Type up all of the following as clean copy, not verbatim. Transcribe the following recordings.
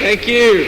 Thank you.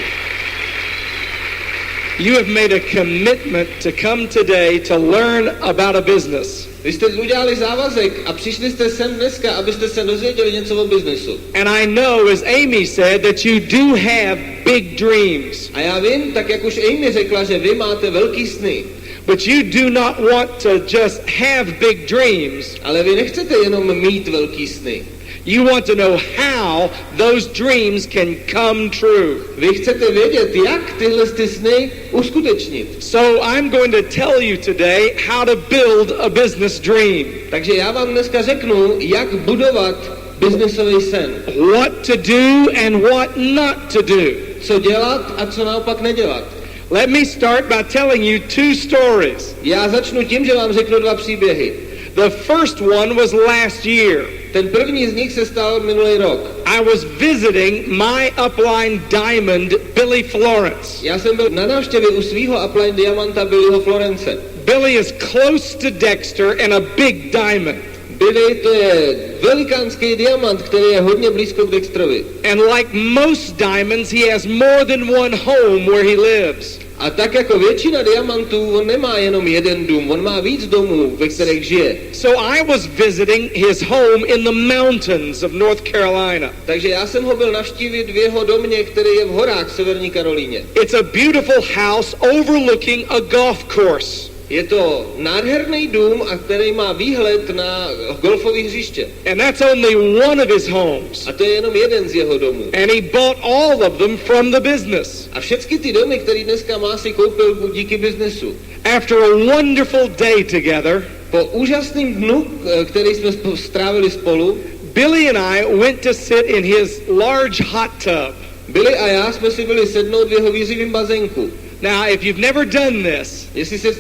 You have made a commitment to come today to learn about a business. Vy jste udělali závazek a přišli jste sem dneska, abyste se dozvěděli něco o biznesu. And I know, as Amy said, that you do have big dreams. A já vím, tak jak už Amy řekla, že vy máte velký sny. But you do not want to just have big dreams. Ale vy nechcete jenom mít velký sny. You want to know how those dreams can come true. Vy chcete vědět, jak tyhle sny uskutečnit. So I'm going to tell you today how to build a business dream. Takže já vám dneska řeknu, jak budovat biznesový sen. What to do and what not to do. Co dělat a co naopak nedělat. Let me start by telling you two stories. Já začnu tím, že vám řeknu dva příběhy. The first one was last year. Ten první z nich se stal minulý rok. I was visiting my upline diamond, Billy Florence. Já jsem byl na návštěvě u svého upline diamanta Billyho Florence. Billy is close to Dexter and a big diamond. Billy to je velikánský diamant, který je hodně blízko k Dexterovi. And like most diamonds, he has more than one home where he lives. A tak jako většina diamantů, on nemá jenom jeden dům, on má víc domů, ve kterých žije. So I was visiting his home in the mountains of North Carolina. Takže já jsem ho byl navštívit v jeho domě, který je v horách v Severní Karolíně. It's a beautiful house overlooking a golf course. Je to nádherný dům, a který má výhled na golfové hřiště. And that's only one of his homes. A to je jenom jeden z jeho domů. And he bought all of them from the business. A všechny ty domy, které dneska má, si koupil díky biznesu. After a wonderful day together, po úžasném dnu, který jsme strávili spolu, Billy and I went to sit in his large hot tub. Billy a já jsme si byli sednout v jeho výřivém bazénku. Now, if you've never done this,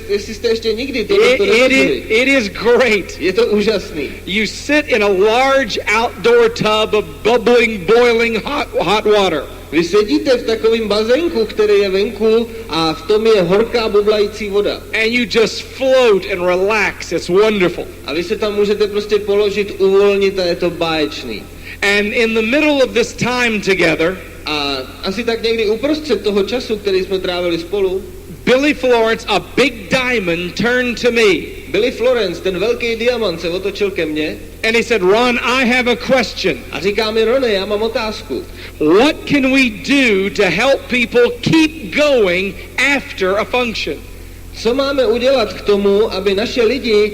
jestli jste ještě nikdy to nedělali, it is great. Je to úžasný. You sit in a large outdoor tub of bubbling, boiling hot water. Vy sedíte v takovém bazénku, který je venku, a v tom je horká bublající voda. And you just float and relax. It's wonderful. A vy se tam můžete prostě položit, uvolnit a je to báječný. And in the middle of this time together, a asi tak někdy uprostřed toho času, který jsme trávili spolu, Billy Florence, a big diamond, turned to me. Billy Florence, ten velký diamant, se otočil ke mně. And he said, Ron, I have a question. A říká mi, Rone, já mám otázku. What can we do to help people keep going after a function? Co máme udělat k tomu, aby naše lidi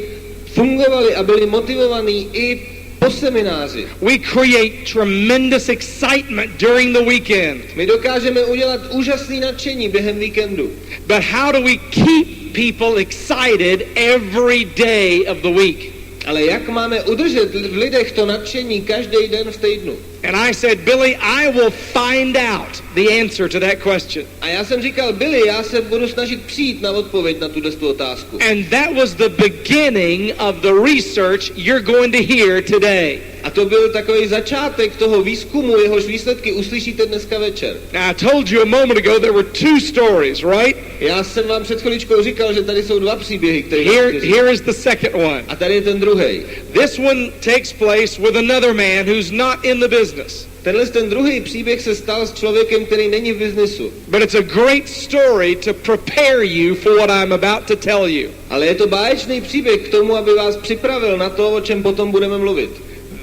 fungovali a byli motivovaní i po semináři? We create tremendous excitement during the weekend. My dokážeme udělat úžasné nadšení během víkendu. But how do we keep people excited every day of the week? Ale jak máme udržet v lidech to nadšení každý den v týdnu? And I said, Billy, I will find out the answer to that question. A já jsem říkal, Billy, já se budu snažit přijít na odpověď na tuto otázku. And that was the beginning of the research you're going to hear today. A to byl takový začátek toho výzkumu, jehož výsledky uslyšíte dneska večer. Now, I told you a moment ago there were two stories, right? Já jsem vám před chviličkou říkal, že tady jsou dva příběhy, které Here is the second one. A tady je ten druhý. This one takes place with another man who's not in the business. Ten druhý příběh se stal s člověkem, který není v biznesu. But it's a great story to prepare you for what I'm about to tell you. Ale je to báječný příběh k tomu, aby vás připravil na to, o čem potom budeme mluvit.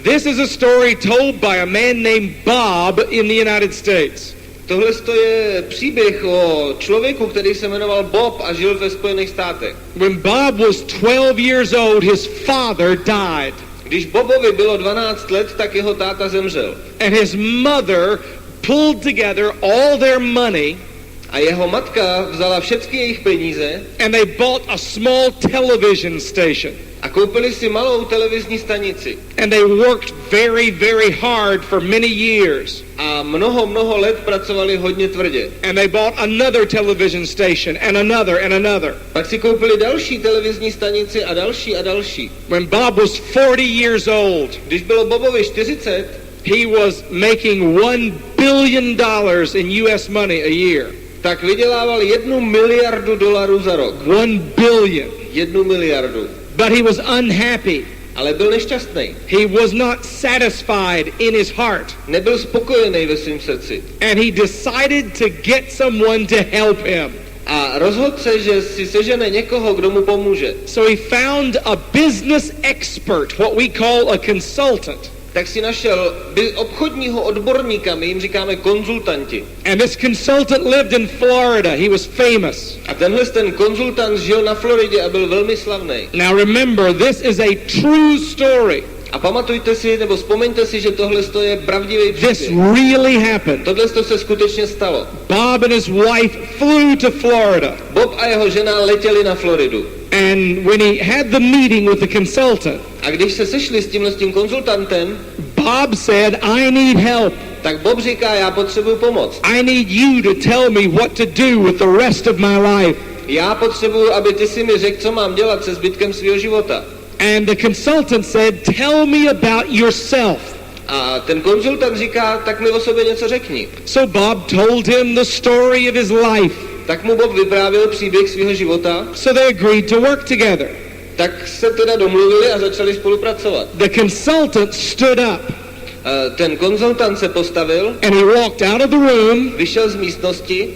This is a story told by a man named Bob in the United States. Tohle je příběh o člověku, který se jmenoval Bob a žil ve Spojených státech. When Bob was 12 years old, his father died. Když Bobovi bylo 12 let, tak jeho táta zemřel. And his mother pulled together all their money. A jeho matka vzala všechny jejich peníze. And they bought a small television station. A koupili si malou televizní stanici. And they worked very, very hard for many years. A mnoho let pracovali hodně tvrdě. And they bought another television station and another and another. Pak si koupili další televizní stanici a další a další. When Bob was 40 years old, když bylo Bobovi 40, he was making $1 billion in US money a year. Tak vydělával $1 miliardu za rok. 1 billion. 1 miliardu. But he was unhappy. ale byl nešťastný. He was not satisfied in his heart. Nebyl spokojený ve svém srdci. And he decided to get someone to help him. A rozhodl se, že si sežene někoho, kdo mu pomůže. So he found a business expert, what we call a consultant. Tak si našel obchodního odborníka, my jim říkáme konzultanti. And this consultant lived in Florida. He was famous. A ten konzultant žil na Floridě a byl velmi slavný. Now remember, this is a true story. A pamatujte si, nebo vzpomeňte si, že tohle je pravdivý This příběh. really happened. Tohle se skutečně stalo. Bob and his wife flew to Florida. Bob a jeho žena letěli na Floridu. And when he had the meeting with the consultant, A když se sešli s tím konzultantem, Bob said, I need help. tak Bob říká, já potřebuju pomoc. I need you to tell me what to do with the rest of my life. Já potřebuju, aby ty si mi řekl, co mám dělat se zbytkem svého života. And the consultant said, tell me about yourself. A ten konzultant říká, tak mi o sobě něco řekni. So Bob told him the story of his life. Tak mu Bob vyprávěl příběh svého života. So they agreed to work together. Tak se teda domluvili a začali spolupracovat. The consultant stood up. Ten konzultant se postavil. And he walked out of the room. Vyšel z místnosti.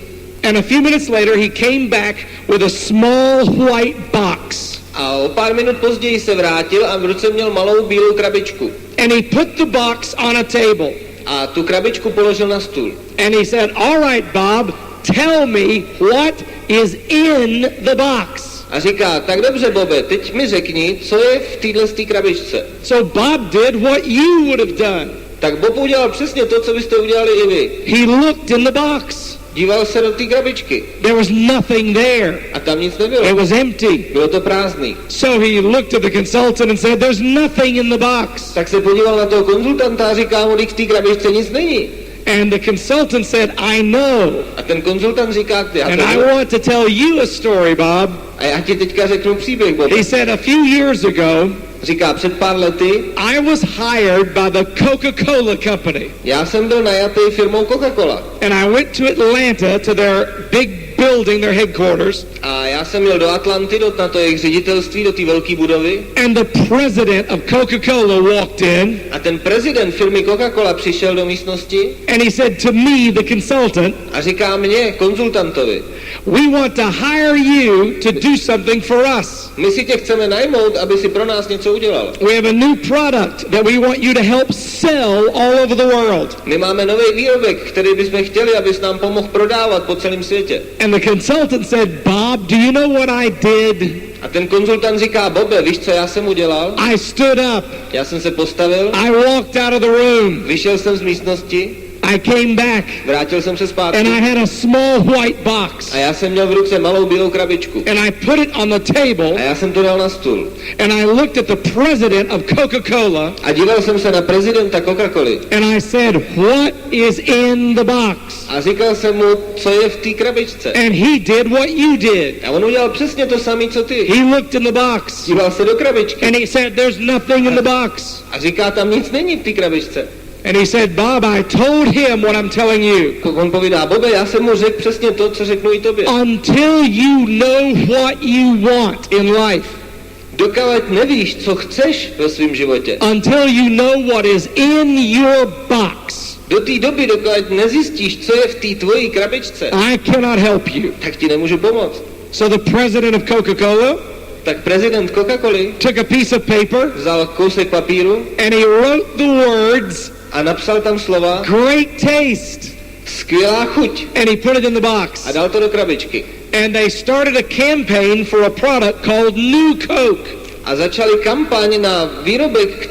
And a few minutes later he came back with a small white box. A o pár minut později se vrátil a v ruce měl malou bílou krabičku. And he put the box on a table. A tu krabičku položil na stůl. And he said, all right, Bob, tell me what is in the box. A říká, tak dobře, Bobe, teď mi řekni, co je v této krabičce. So Bob did what you would have done. Tak Bob udělal přesně to, co byste udělali i vy. He looked in the box. Díval se do té krabičky. There was nothing there. A tam nic nebylo. It was empty. Bylo to prázdný. So he looked at the consultant and said, there's nothing in the box. Tak se podíval na toho konzultanta a říká mu, v té krabičce nic není. And the consultant said, I know. A ten konzultant říká, And I want to tell you a story, Bob. A já ti teďka řeknu příběh, Bob. He said a few years ago, říká, před pár lety, I was hired by the Coca-Cola company. Já jsem byl najatý firmou Coca-Cola. And I went to Atlanta to their big building, their headquarters. A já jsem jel do Atlanty, na to jejich ředitelství, do té velké budovy. And the president of Coca-Cola walked in. A ten prezident firmy Coca-Cola přišel do místnosti. And he said to me, the consultant, a říká mně, konzultantovi, we want to hire you to do something for us. My si tě chceme najmout, aby si pro nás něco udělal. We have a new product that we want you to help sell all over the world. My máme nový výrobek, který bychom chtěli, abys nám pomohl prodávat po celém světě. And the consultant said, Bob, do you know what I did? A ten konzultant říká, Bobe, víš, co já jsem udělal? I stood up. Já jsem se postavil. I walked out of the room. Vyšel jsem z místnosti. I came back. Vrátil jsem se zpátky. And I had a small white box. A já jsem měl v ruce malou bílou krabičku. And I put it on the table. A já jsem to dal na stůl. And I looked at the president of Coca-Cola. A díval jsem se na prezidenta Coca-Coly. And I said, what is in the box? A říkal jsem mu, co je v té krabičce. And he did what you did. A on udělal přesně to samé, co ty. He looked in the box. Díval se do krabičky. And he said, there's nothing in the box. A říká, tam nic není v té krabičce. And he said, Bob, I told him what I'm telling you. On povídá, Bobe, já jsem mu řekl přesně to, co řeknu i tobě. Until you know what you want in life. Dokud nevíš, co chceš ve svém životě. Until you know what is in your box. Do té doby, dokud nezjistíš, co je v té tvojí krabičce, I cannot help you. tak ti nemůžu pomoct. So the president of Coca-Cola Tak prezident Coca-Coly took a piece of paper vzal kousek papíru and he wrote the words, a napsal tam slova great taste, skvělá chuť, and he put it in the box. a dal to do krabičky. And they started a campaign for a product called New Coke. A začali kampaň na výrobek,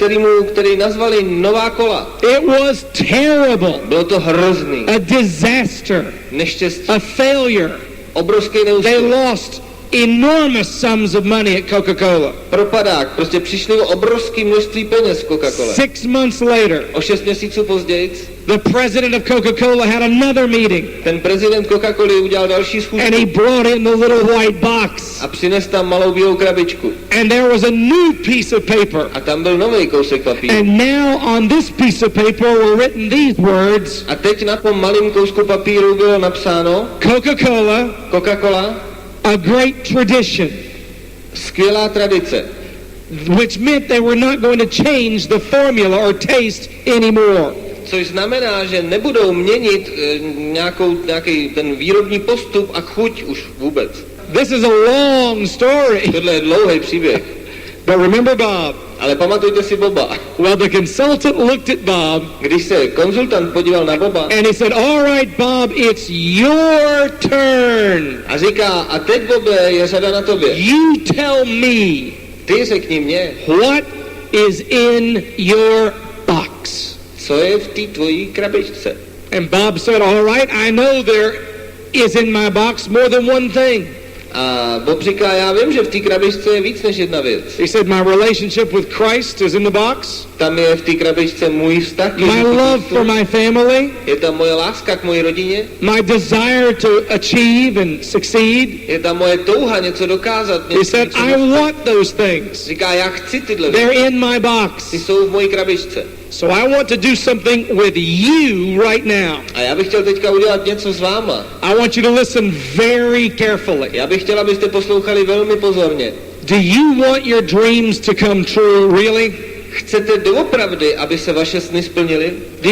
který nazvali Nová kola. It was terrible. Bylo to hrozný. A disaster. Neštěstí. A failure. Obrovský They neúspěch. lost enormous sums of money at Coca-Cola. Propadák. Prostě přišli o obrovské množství peněz v Coca-Cole. 6 months later, O 6 měsíců později the president of Coca-Cola had another meeting. ten prezident Coca-Coly udělal další schůzku. And he brought in the little white box. A přines tam malou bílou krabičku. And there was a new piece of paper. A tam byl nový kousek papíru. And now on this piece of paper were written these words. A teď na tom malém kousku papíru bylo napsáno Coca-Cola, Coca-Cola, a great tradition. skvělá tradice. which meant they were not going to change the formula or taste anymore. Což znamená, že nebudou měnit nějaký ten výrobní postup a chuť už vůbec. This is a long story. Tohle je dlouhý příběh. But remember Bob. Ale pamatujte si Boba. Well, the consultant looked at Bob. Když se konzultant podíval na Boba. And he said, all right, Bob, it's your turn. A říká, a teď, Bobe, je řada na tobě. You tell me. Ty řekni mně. What is in your box? Co je v té tvojí krabičce? And Bob said, all right, I know there is in my box more than one thing. A Bob říká, já vím, že v té krabičce je víc než jedna věc. He said, my relationship with Christ is in the box. Tam je v té krabičce můj vztah. My love for my family. Je tam moje láska k mojí rodině. My desire to achieve and succeed. Je tam moje touha něco dokázat. He said, I want those things. Říká, já chci tyhle věci. They're in my box. Ty jsou v mojí krabičce. So I want to do something with you right now. A já bych chtěl teďka udělat něco s váma. I want you to listen very carefully. Já bych chtěl, abyste poslouchali velmi pozorně. Do you want your dreams to come true, really? Chcete doopravdy, aby se vaše sny splnily? Do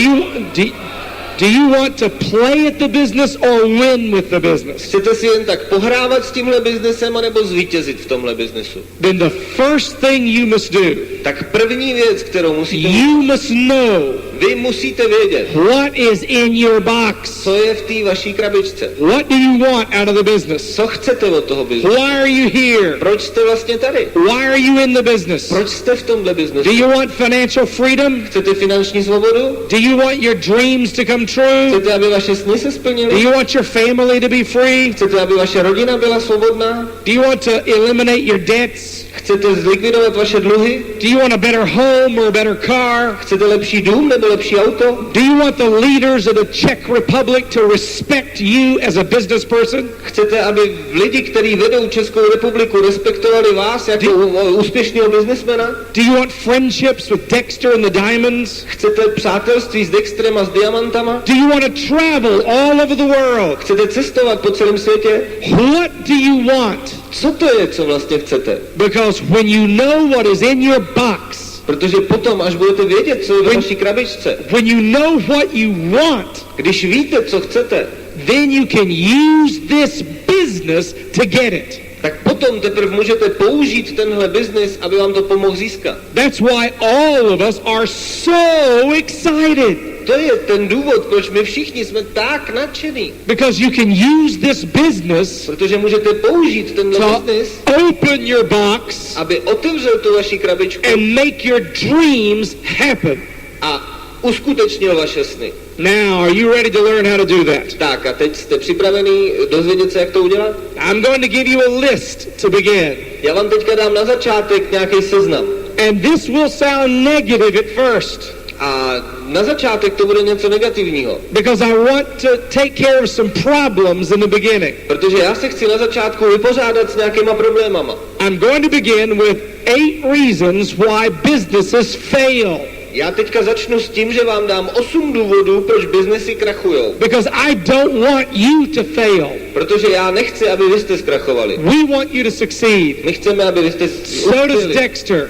you want to play at the business or win with the business? Chcete si jen tak pohrávat s tímhle biznesem, anebo zvítězit v tomhle biznesu? Then the first thing you must do. Tak první věc, kterou musíte You must know. Vy musíte vědět. What is in your box? Co je v té vaší krabičce? What do you want out of the business? Co chcete od toho biznesu? Why are you here? Proč jste vlastně tady? Why are you in the business? Proč jste v tomhle biznesu? Do you want financial freedom? Chcete finanční svobodu? Do you want your dreams to come true? Chcete, aby vaše sny se Do splnily? you want your family to be free? Chcete, aby vaše rodina byla svobodná? Do you want to eliminate your debts? Chcete zlikvidovat vaše dluhy? Do you want a better home or a better car? Chcete lepší dům nebo lepší auto? Do you want the leaders of the Czech Republic to respect you as a business person? Chcete, aby lidi, kteří vedou Českou republiku, respektovali vás jako úspěšného biznesmena? Do you want friendships with Dexter and the Diamonds? Chcete přátelství s Dexterem a s diamantama? Do you want to travel all over the world? Chcete cestovat po celém světě? What do you want? Co to je, co vlastně chcete? Because when you know what is in your box, protože potom, až budete vědět, co je ve vaší krabičce, when you know what you want, když víte, co chcete, then you can use this business to get it. tak potom teprve můžete použít tenhle biznis, aby vám to pomohl získat. That's why all of us are so excited. To je ten důvod, proč my všichni jsme tak nadšení. Because you can use this business, protože můžete použít tenhle biznis, open your box, aby otevřel tu vaši krabičku and make your dreams happen. A uskutečnil vaše sny. Now, are you ready to learn how to do that? Tak a teď jste připraveni dozvědět se, jak to udělat? I'm going to give you a list to begin. Já vám teďka dám na začátek nějaký seznam. And this will sound negative at first. A na začátek to bude něco negativního. Because I want to take care of some problems in the beginning. Protože já se chci na začátku vypořádat s nějakýma problémama. I'm going to begin with 8 reasons why businesses fail. Já teďka začnu s tím, že vám dám 8 důvodů, proč biznesy krachujou. Because I don't want you to fail. Protože já nechci, aby vy jste zkrachovali. We want you to succeed. My chceme, aby vy jste uspěli. So does Dexter.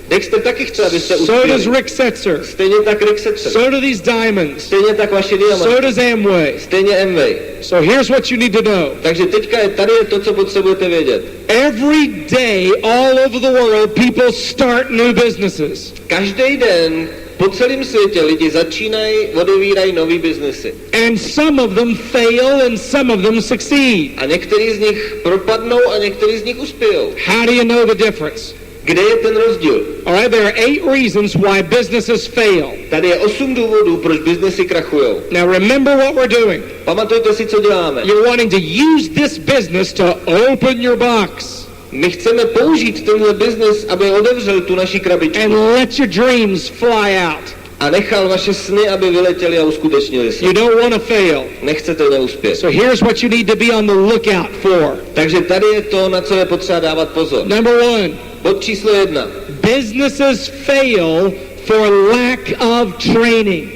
Dexter taky chce, abyste So uspěli. does Rick Setzer. Stejně tak Rick Setzer. So do these diamonds. Stejně tak vaše diamanty. So does Amway. Stejně Amway. So here's what you need to know. Takže teďka tady je to, co potřebujete vědět. Every day all over the world people start new businesses. Každý den po celém světě lidi začínají, odevírají nový biznesy. And some of them fail and some of them succeed. A některý z nich propadnou a některý z nich uspějou. How do you know the difference? Kde je ten rozdíl? All right, there are 8 reasons why businesses fail. Tady je 8 důvodů, proč biznesy krachujou. Now remember what we're doing. Pamatujte si, co děláme. You're wanting to use this business to open your box. My chceme použít tenhle biznes, aby otevřel tu naši krabičku. And let your dreams fly out. A nechal vaše sny, aby vyletěly a uskutečnili se. You don't want to fail. Nechcete neuspět. So here's what you need to be on the lookout for. Takže tady je to, na co je potřeba dávat pozor. Number 1. Bod číslo 1. Businesses fail for lack of training.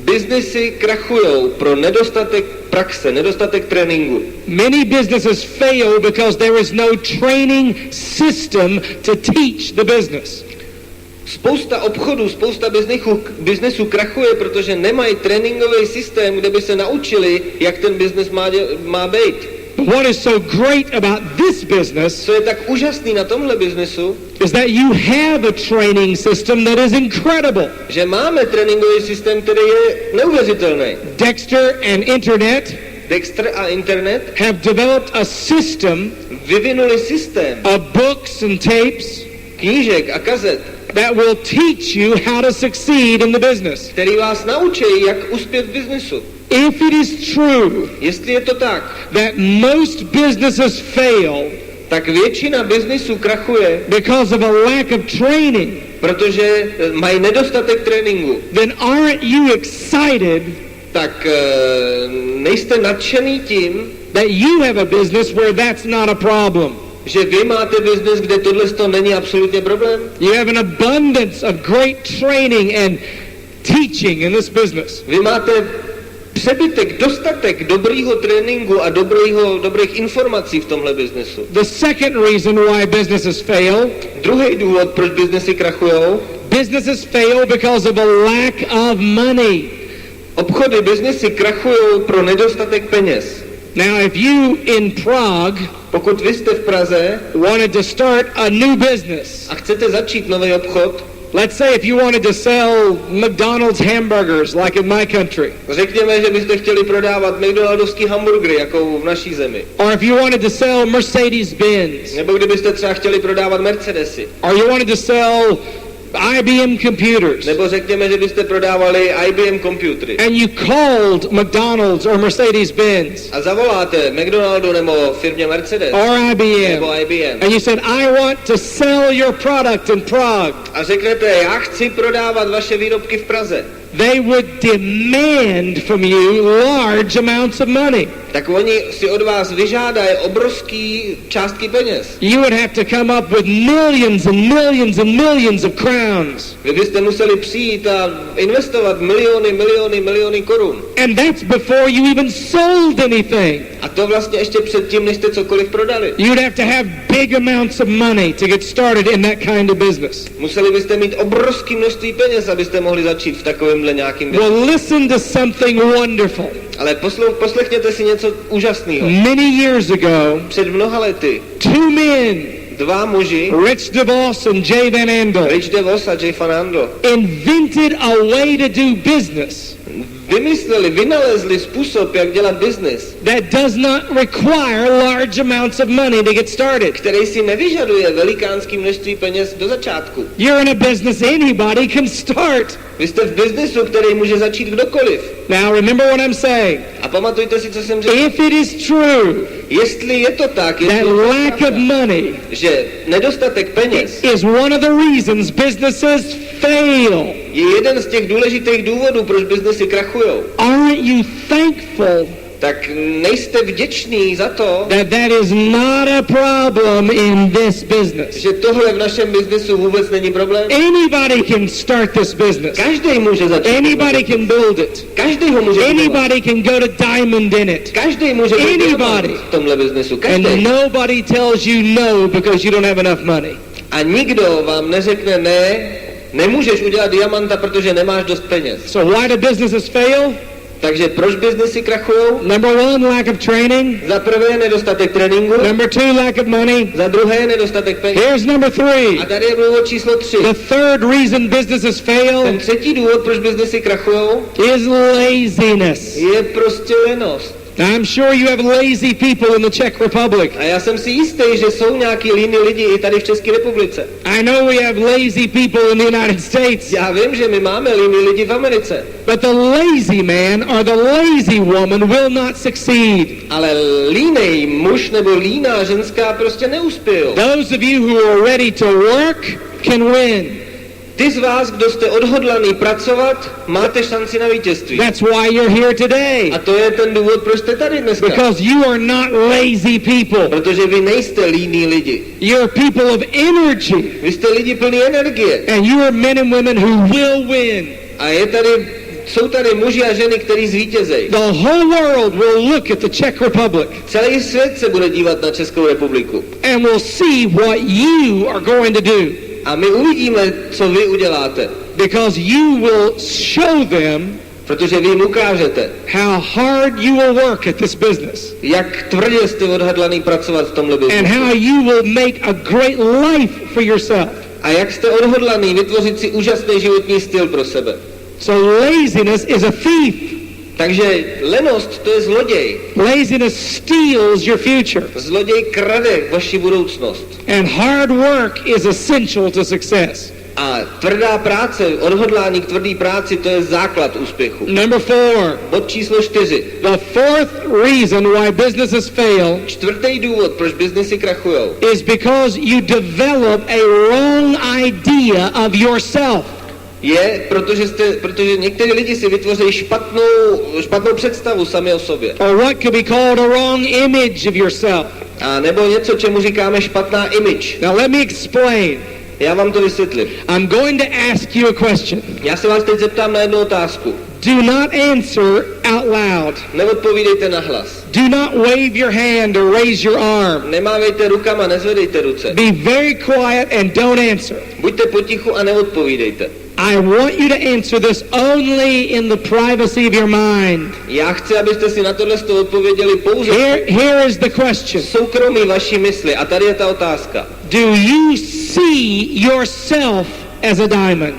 Biznesy krachujou pro nedostatek praxe, nedostatek tréninku. Many businesses fail because there is no training system to teach the business. Spousta obchodů, spousta biznesů krachuje, protože nemají tréninkový systém, kde by se naučili, jak ten biznes má být. What is so great about this business Co je tak úžasný na tomhle biznesu, is that you have a training system that is incredible. že máme tréninkový systém, který je neuvěřitelný. Dexter and Internet Dexter a internet have developed a system vyvinuli systém of books and tapes knížek a kazet, that will teach you how to succeed in the business. který vás naučí, jak uspět v biznesu. If it is true Jestli je to tak, that most businesses fail tak většina biznesů krachuje, because of a lack of training, protože mají nedostatek tréninku, then aren't you excited tak nejste nadšený tím, that you have a business where that's not a problem? že vy máte biznes, kde tohle není absolutně problém? You have an abundance of great training and teaching in this business. Vy máte přebytek, dostatek dobrýho tréninku a dobrých informací v tomhle biznesu. The second reason why businesses fail, Druhý důvod, proč biznesy krachujou, businesses fail because of a lack of money. obchody, biznesy krachujou pro nedostatek peněz. Now, if you in Prague Pokud vy jste v Praze wanted to start a new business, a chcete začít nový obchod, let's say if you wanted to sell McDonald's hamburgers like in my country, řekněme, že byste chtěli prodávat McDonaldovský hamburgery, jako v naší zemi. or if you wanted to sell Mercedes-Benz, Nebo kdybyste třeba chtěli prodávat Mercedesy. or you wanted to sell IBM computers, Nebo řekněme, že byste prodávali IBM komputery. and you called McDonald's or Mercedes-Benz A zavoláte McDonaldu nebo firmě Mercedes or IBM, nebo IBM. and you said, I want to sell your product in Prague, A řeknete, já chci prodávat vaše výrobky v Praze. they would demand from you large amounts of money. Tak oni si od vás vyžádají obrovský částky peněz. You would have to come up with millions and millions and millions of crowns. Vy byste museli přijít a investovat miliony korun. And that's before you even sold anything. A to vlastně ještě předtím, než jste cokoliv prodali. You'd have to have big amounts of money to get started in that kind of business. Museli byste mít obrovské množství peněz, abyste mohli začít v takovémhle nějakým biznesu. Well, listen to something wonderful. Ale poslechněte si něco úžasného. Many years ago, Před mnoha lety two men, dva muži, Rich DeVos and Jay Van Andel, Rich DeVos a Jay Van Andel, invented a way to do business vynalezli způsob, jak dělat business, that does not require large amounts of money to get started. který si nevyžaduje velikánské množství peněz do začátku. You're in a business anybody can start. Vy jste v biznesu, který může začít kdokoliv. Now remember what I'm saying. A pamatujte si, co jsem řekl. If it is true Jestli je to tak, that jestli je to lack of pravda, money že nedostatek peněz is one of the reasons businesses fail, je jeden z těch důležitých důvodů, proč biznesy krachujou, aren't you thankful tak nejste vděční za to, that is not a problem in this business? že tohle v našem biznesu vůbec není problém. Anybody can start this business. Každý může začít. Anybody can build it. Každý ho může budovat. Anybody can go to diamond in it. Každý může Anybody. v tomhle biznesu. And Každý. nobody tells you no because you don't have enough money. A nikdo vám neřekne ne, nemůžeš udělat diamanta, protože nemáš dost peněz. So why do businesses fail? Takže proč biznesy krachujou? Number one, lack of training. Za prvé nedostatek tréninku, Number two, lack of money. za druhé nedostatek peněz. Here's number three. A tady je důvod číslo 3. The third reason businesses fail Ten třetí důvod, proč biznesy krachujou, is laziness. je prostě lenost. Now, I'm sure you have lazy people in the Czech Republic. A já jsem si jistý, že jsou nějaký líní lidi i tady v České republice. I know we have lazy people in the United States. Já vím, že my máme líní lidi v Americe. But the lazy man or the lazy woman will not succeed. Ale línej muž nebo líná ženská prostě neuspějou. Those of you who are ready to work can win. Ty z vás, kdo jste odhodlaný pracovat, máte šanci na vítězství. That's why you're here today. A to je ten důvod, proč jste tady dneska. Because you are not lazy people. Protože vy nejste líní lidi. You're people of energy. Vy jste lidi plný energie. And you are men and women who will win. A je tady jsou tady muži a ženy, kteří zvítězejí. The whole world will look at the Czech Republic Celý svět se bude dívat na Českou republiku. and will see what you are going to do. A my uvidíme, co vy uděláte. Because you will show them Protože vy jim ukážete, how hard you will work at this business jak tvrdě jste odhodlaný pracovat v tomhle and biznesu. how you will make a great life for yourself. A jak jste odhodlaný vytvořit si úžasný životní styl pro sebe. So laziness is a thief. Takže lenost, to je zloděj. Laziness steals your future. Zloděj krade vaši budoucnost. And hard work is essential to success. A tvrdá práce, odhodlání k tvrdý práci, to je základ úspěchu. Number 4. Bod číslo 4. The fourth reason why businesses fail Čtvrtý důvod, proč biznesy krachujou, is because you develop a wrong idea of yourself. je, protože někteří lidi si vytvoří špatnou představu sami o sobě. Or what could be called a wrong image of yourself. A nebo něco, čemu říkáme špatná image. Now let me explain. Já vám to vysvětlím. I'm going to ask you a question. Já se vás teď zeptám na jednu otázku. Do not answer out loud. Neodpovídejte nahlas. Do not wave your hand or raise your arm. Nemávejte rukama, nezvedejte ruce. Be very quiet and don't answer. Buďte potichu a neodpovídejte. I want you to answer this only in the privacy of your mind. Já chci, abyste si na tohle odpověděli pouze Here is the question. soukromí vaší mysli. A tady je ta otázka. Do you see yourself as a diamond?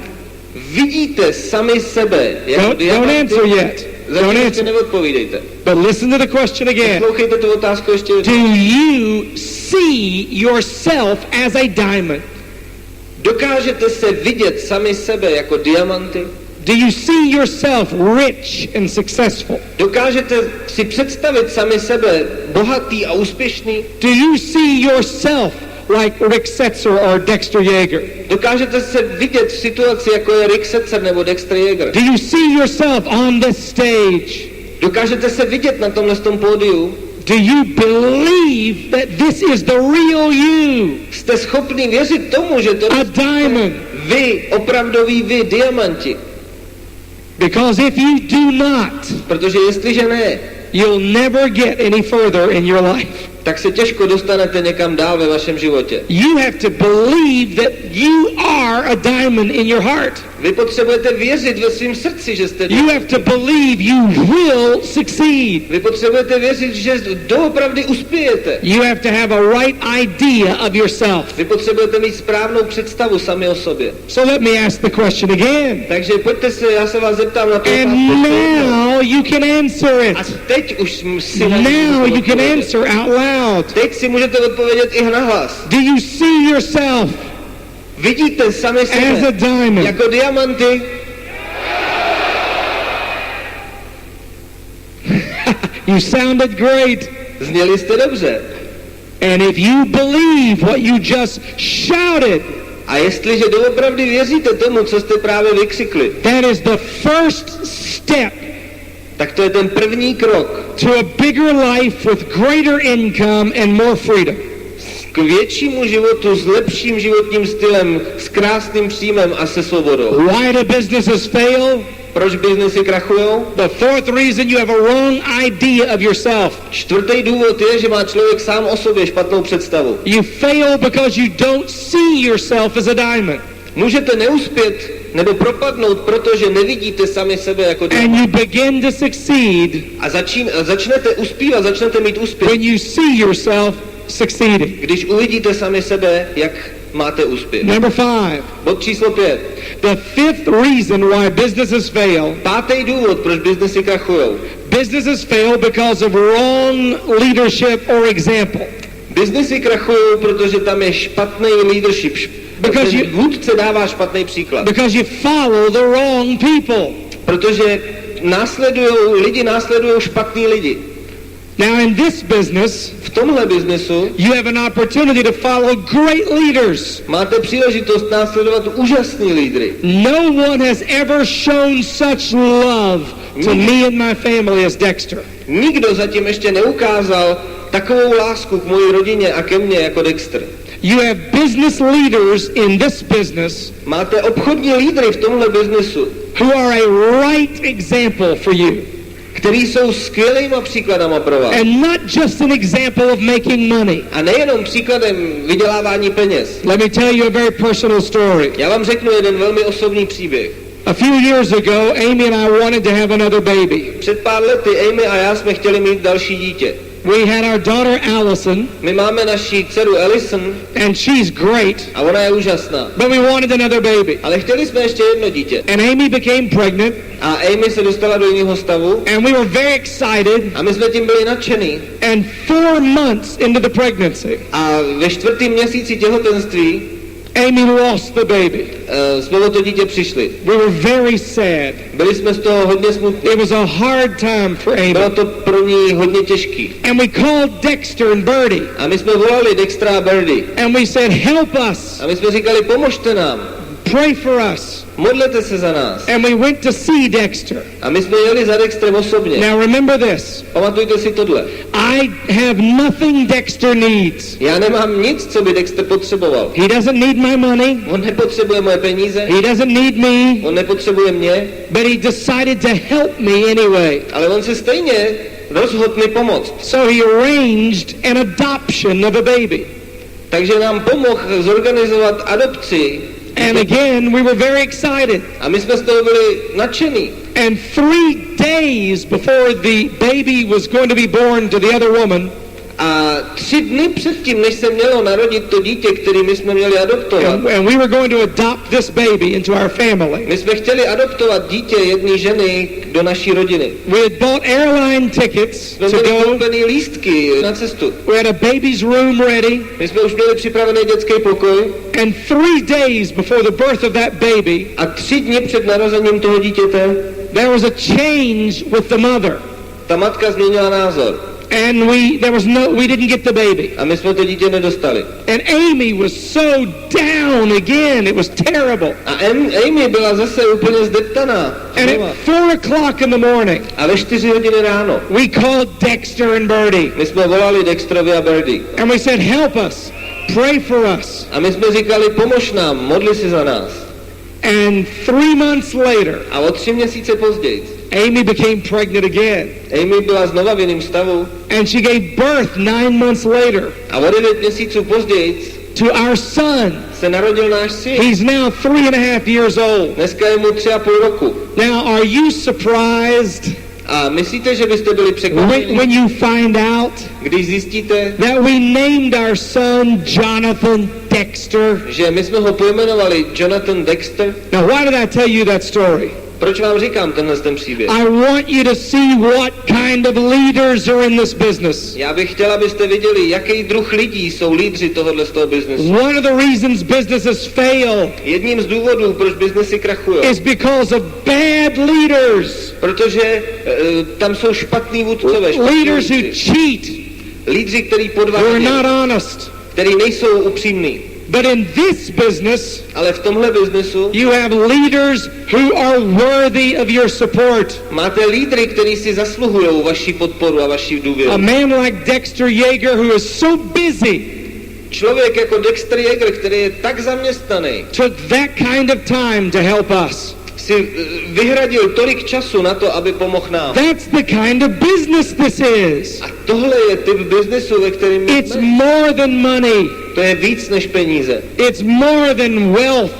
Vidíte sami sebe jako Don't diamanty? answer yet. Don't Zatím ještě answer. neodpovídejte. But listen to the question again. Poslouchejte tu otázku ještě Do jednou. you see yourself as a diamond? Dokážete se vidět sami sebe jako diamanty? Do you see yourself rich and successful? Dokážete si představit sami sebe bohatý a úspěšný? Do you see yourself like Rick Setzer or Dexter Yeager? Dokážete se vidět v situaci, jako je Rick Setzer nebo Dexter Yeager? Do you see yourself on this stage? Dokážete se vidět na tomhle pódiu? Do you believe that this is the real you? Jste schopni věřit tomu, že to A diamond. vy, opravdoví vy, diamanti? Because if you do not, Protože jestliže ne, you'll never get any further in your life. tak se těžko dostanete někam dál ve vašem životě. You have to believe that you are a diamond in your heart. Vy potřebujete věřit ve svém srdci, že jste You have to believe you will succeed. Vy potřebujete věřit, že doopravdy uspějete. You have to have a right idea of yourself. Vy potřebujete mít správnou představu sami o sobě. So let me ask the question again. Takže pojďte se, já se vás zeptám na to. And now you can answer A it. teď už si na Now you can odpovědět. answer out loud. Teď si můžete odpovědět i nahlas. Do you see yourself Vidíte sami as a sebe diamond? jako diamanty? You sounded great. Zněli jste dobře. And if you believe what you just shouted, A jestliže doopravdy věříte tomu, co jste právě vykřikli, that is the first step tak to je ten první krok to a bigger life with greater income and more freedom. k většímu životu s lepším životním stylem, s krásným příjmem a se svobodou. Why do businesses fail? Proč biznesy krachujou? The fourth reason, you have a wrong idea of yourself. Čtvrtý důvod je, že má člověk sám o sobě špatnou představu. You fail because you don't see yourself as a diamond. Můžete neuspět nebo propadnout, protože nevidíte sami sebe jako And diamant. you begin to succeed A začnete uspívat, začnete mít úspěch, when you see yourself succeeding. když uvidíte sami sebe, jak máte úspěch. Number 5. Bod číslo 5. The fifth reason why businesses fail. Pátý důvod, proč biznesy krachujou. Businesses fail because of wrong leadership or example. Biznesy krachují, protože tam je špatný leadership. Because Ten you- vůdce dává špatný příklad. Because you follow the wrong people. Protože lidi následují špatný lidi. Now in this business, V tomhle biznesu you have an opportunity to follow great leaders. máte příležitost následovat úžasný lídry. No one has ever shown such love to me and my family as Dexter. Nikdo zatím ještě neukázal takovou lásku k mojí rodině a ke mně jako Dexter. You have business leaders in this business máte obchodní lídry v tomhle biznesu, who are a right example for you. který jsou skvělýma příkladama pro vás. And not just an example of making money. A nejenom příkladem vydělávání peněz. Let me tell you a very personal story. Já vám řeknu jeden velmi osobní příběh. A few years ago, Amy and I wanted to have another baby. Před pár lety Amy a já jsme chtěli mít další dítě. We had our daughter Allison, My máme naši dceru Allison and she's great, a ona je úžasná. but we wanted another baby. Ale chtěli jsme ještě jedno dítě. And Amy became pregnant, A Amy se dostala do jiného stavu and we were very excited. a my jsme tím byli nadšený. And 4 months into the pregnancy, A ve 4. měsíci těhotenství Amy lost the baby. jsme o to dítě přišli. We were very sad. Byli jsme z toho hodně smutní. It was a hard time for Bylo Amy. to pro ní hodně těžký. And we called Dexter and Birdie, A my jsme volali Dextra a Birdie. and we said, help us, A my jsme říkali, pomožte nám. pray for us. Modlete se za nás. And we went to see Dexter. A my jsme jeli za Dextrem osobně. Now remember this, Pamatujte si tohle. I have nothing Dexter needs. Já nemám nic, co by Dexter potřeboval. He doesn't need my money. On nepotřebuje moje peníze, He doesn't need me. on nepotřebuje mě, But he decided to help me anyway. ale on se stejně rozhodl mi pomoct. So he arranged an adoption of a baby. Takže nám pomohl zorganizovat adopci. And again, we were very excited. A my jsme z toho byli nadšení. And 3 days before the baby was going to be born to the other woman, A 3 dny předtím, než se mělo narodit to dítě, který my jsme měli adoptovat, and we were going to adopt this baby into our family. my jsme chtěli adoptovat dítě jedné ženy do naší rodiny. We had bought airline tickets Jsme to měli go. koupený lístky na cestu. We had a baby's room ready. My jsme už měli připravený dětský pokoj And 3 days before the birth of that baby, a 3 dny před narozením toho dítěte there was a change with the mother. ta matka změnila názor. And we didn't get the baby. A my jsme to dítě nedostali. And Amy was so down again. It was terrible. A Amy byla zase úplně zdeptaná. And at 4 o'clock in the morning, A ve 4 hodiny ráno we called Dexter and Birdie. my jsme volali Dextrovi a Birdie. And we said, help us. Pray for us. A my jsme říkali, pomož nám, modli si za nás. And 3 months later, A o 3 měsíce později Amy became pregnant again. Amy byla znova v jiném stavu And she gave birth 9 months later a o 9 měsíců později to our son. se narodil náš syn. He's now 3.5 years old. Dneska je mu 3,5 roku. Now, are you surprised A myslíte, že byste byli překvapeni, when you find out když zjistíte, that we named our son Jonathan Dexter? že my jsme ho pojmenovali Jonathan Dexter? Now, why did I tell you that story? Proč vám říkám ten příběh? I want you to see what kind of leaders are in this business. Já bych chtěla, abyste viděli, jaký druh lidí jsou lídři tohohle z toho biznesu. One of the reasons businesses fail Jedním z důvodů, proč biznesy krachují, is because of bad leaders. protože tam jsou špatný vůdcové, Leaders who lídři. cheat, Lídři, který who are podvádějí, not honest. který nejsou upřímní. But in this business, Ale v tomhle biznesu you have leaders who are worthy of your support. máte lídry, kteří si zasluhují vaši podporu a vaši důvěru. A man like Dexter Yeager, who is so busy, Člověk jako Dexter Yeager, který je tak zaměstnaný, took that kind of time to help us. si vyhradil tolik času na to, aby pomohl nám. That's the kind of business this is. A tohle je typ biznesu, ve kterém my It's jsme. more than money. To je víc než peníze. It's more than wealth.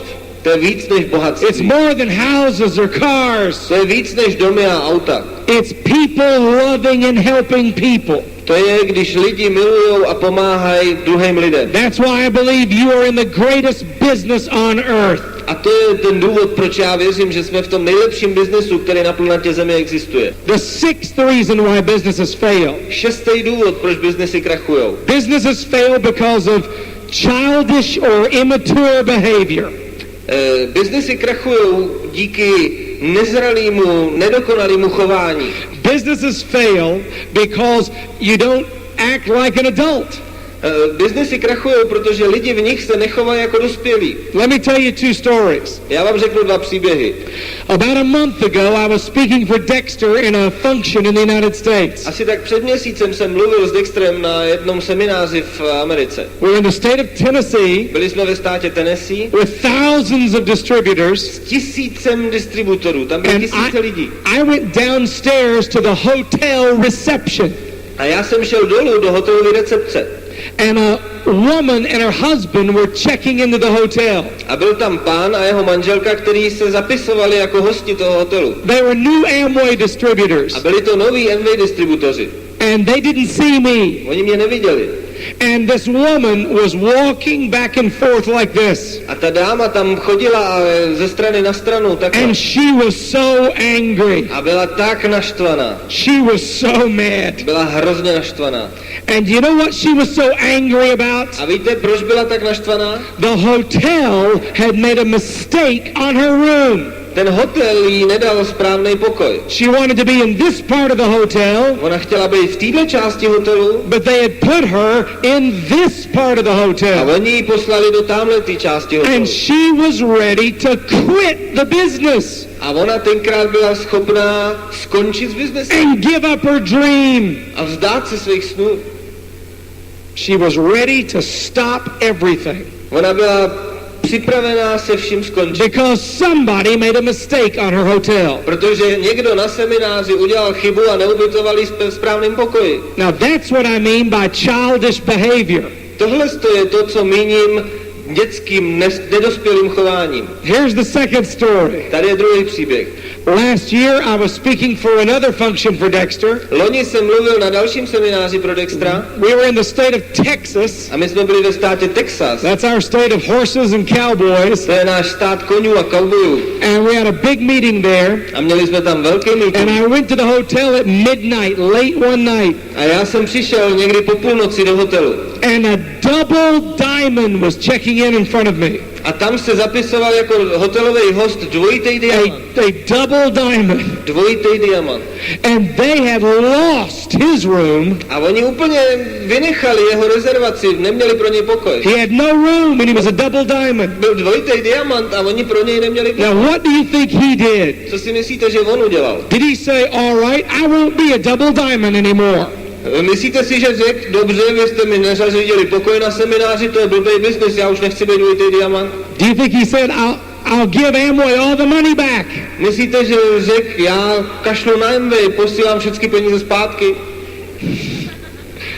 To je víc než It's bohatství. more than houses or cars. To je víc než domy a auta. It's people loving and helping people. To je, když lidi milujou a pomáhají druhým lidem. That's why I believe you are in the greatest business on earth. A to je ten důvod, proč já věřím, že jsme v tom nejlepším biznesu, který na planetě Zemi existuje. The sixth reason why businesses fail. 6. důvod, proč biznesy krachujou. Businesses fail because of childish or immature behavior. Biznesy krachujou díky nezralému, nedokonalému chování. Businesses fail because you don't act like an adult. Biznesy krachují, protože lidi v nich se nechovají jako dospělí. Let me tell you two stories. Já vám řeknu dva příběhy. About a month ago, I was speaking for Dexter in a function in the United States. Asi tak před měsícem jsem mluvil s Dexterem na jednom semináři v Americe. We're in the state of Tennessee. Byli jsme ve státě Tennessee. With thousands of distributors. S tisícem distributorů, tam byly tisíce lidí. I went downstairs to the hotel reception. A já jsem šel dolů do hotelové recepce. And a woman and her husband were checking into the hotel. A byl tam pán a jeho manželka, kteří se zapisovali jako hosti toho hotelu. They were new Amway distributors. A byli to noví Amway distributoři. And they didn't see me. Oni mě neviděli. And this woman was walking back and forth like this. A ta dáma tam chodila ze strany na stranu takhle. And she was so angry. A byla tak naštvaná. She was so mad. Byla hrozně naštvaná. And you know what she was so angry about? A víte, proč byla tak naštvaná? The hotel had made a mistake on her room. Ten hotel jí nedal správný pokoj. She wanted to be in this part of the hotel. Ona chtěla být v této části hotelu. But they had put her in this part of the A hotel. oni ji poslali do tamhleté části hotelu. And she was ready to quit the business. A ona tenkrát byla schopná skončit s biznesem. And give up her dream. A vzdát se svých snů. She was ready to stop everything. Ona byla připravená se vším skončit. Because somebody made a mistake on her hotel. Protože někdo na semináři udělal chybu a neubytovali v správném pokoji. Now that's what I mean by childish behavior. Tohle je to, co míním dětským, nedospělým chováním. Here's the second story. Tady je druhý příběh. Last year I was speaking for another function for Dexter. Loni jsem mluvil na dalším semináři pro Dextra. We were in the state of Texas. A my jsme byli ve státě Texas. That's our state of horses and cowboys. To je náš stát konňů a cowboyů. And we had a big meeting there. A měli jsme tam velký meeting. And I went to the hotel at midnight, late one night. A já jsem přišel někdy po půlnoci do hotelu. And a double diamond was checking in front of me. A tam se zapisoval jako hotelový host dvojitý diamant. A double diamond. Dvojitý diamant. And they had lost his room. A oni úplně vynechali jeho rezervaci, neměli pro něj pokoj. He had no room and he was a double diamond. Byl dvojitý diamant a oni pro něj neměli pokoj. Now what do you think he did? Co si myslíte, že on udělal? Did he say, all right, I won't be a double diamond anymore? Myslíte si, že řekl, dobře, vy jste mi nezařídili pokoj na semináři, to je blbý business, já už nechci být dvojitý diamant? Do you think he said, I'll give Amway all the money back? Myslíte, že řekl, já kašlu na Amway, posílám všechny peníze zpátky?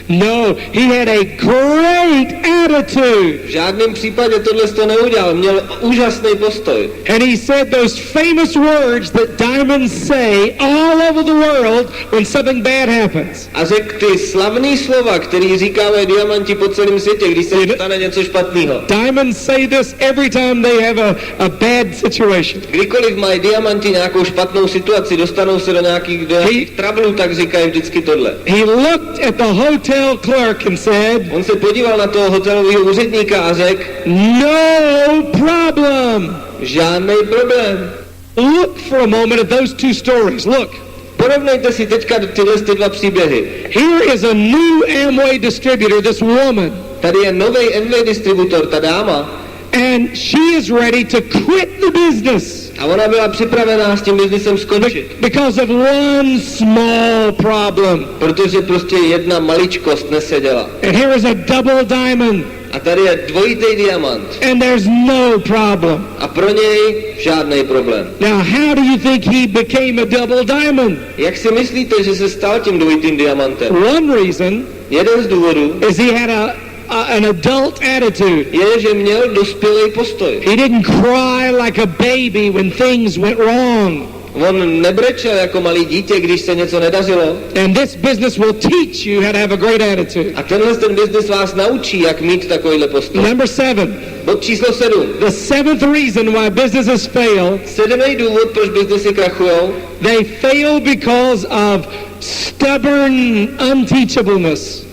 No, he had a great attitude. V žádném případě tohle to neudělal, měl úžasný postoj. And he said those famous words that diamonds say all over the world when something bad happens. A řekl ty slavný slova, který říkávají diamanti po celém světě, když se stane něco špatného. Diamonds say this every time they have a bad situation. Kdykoliv mají diamanti nějakou špatnou situaci, dostanou se do nějakých trablů, tak říkají vždycky tohle. He looked at the hotel clerk and said, On se podíval na toho hotelového úředníka a řekl, no problem. Žádný problém. Look for a moment at those two stories. Look. Porovnejte si teďka tyhle dva příběhy. Here is a new Amway distributor, this woman. Tady je nový Amway distributor, ta dáma. And she is ready to quit the business. A ona byla připravená s tím biznisem skončit. Because of one small problem. Protože prostě jedna maličkost neseděla. And here is a double diamond. A tady je dvojitý diamant. And there's no problem. A pro něj žádný problém. Now how do you think he became a double diamond? Jak si myslíte, že se stal tím dvojitým diamantem? One reason Jeden z důvodů is he had an adult attitude. je, že měl dospělý postoj. He didn't cry like a baby when things went wrong. On nebrečel jako malý dítě, když se něco nedařilo. And this business will teach you how to have a great attitude. A ten business vás naučí, jak mít takovýhle postoj. Number 7. Bod číslo 7. The seventh reason why businesses fail. 7. důvod, proč biznesy krachujou. They fail because of stubborn unteachableness.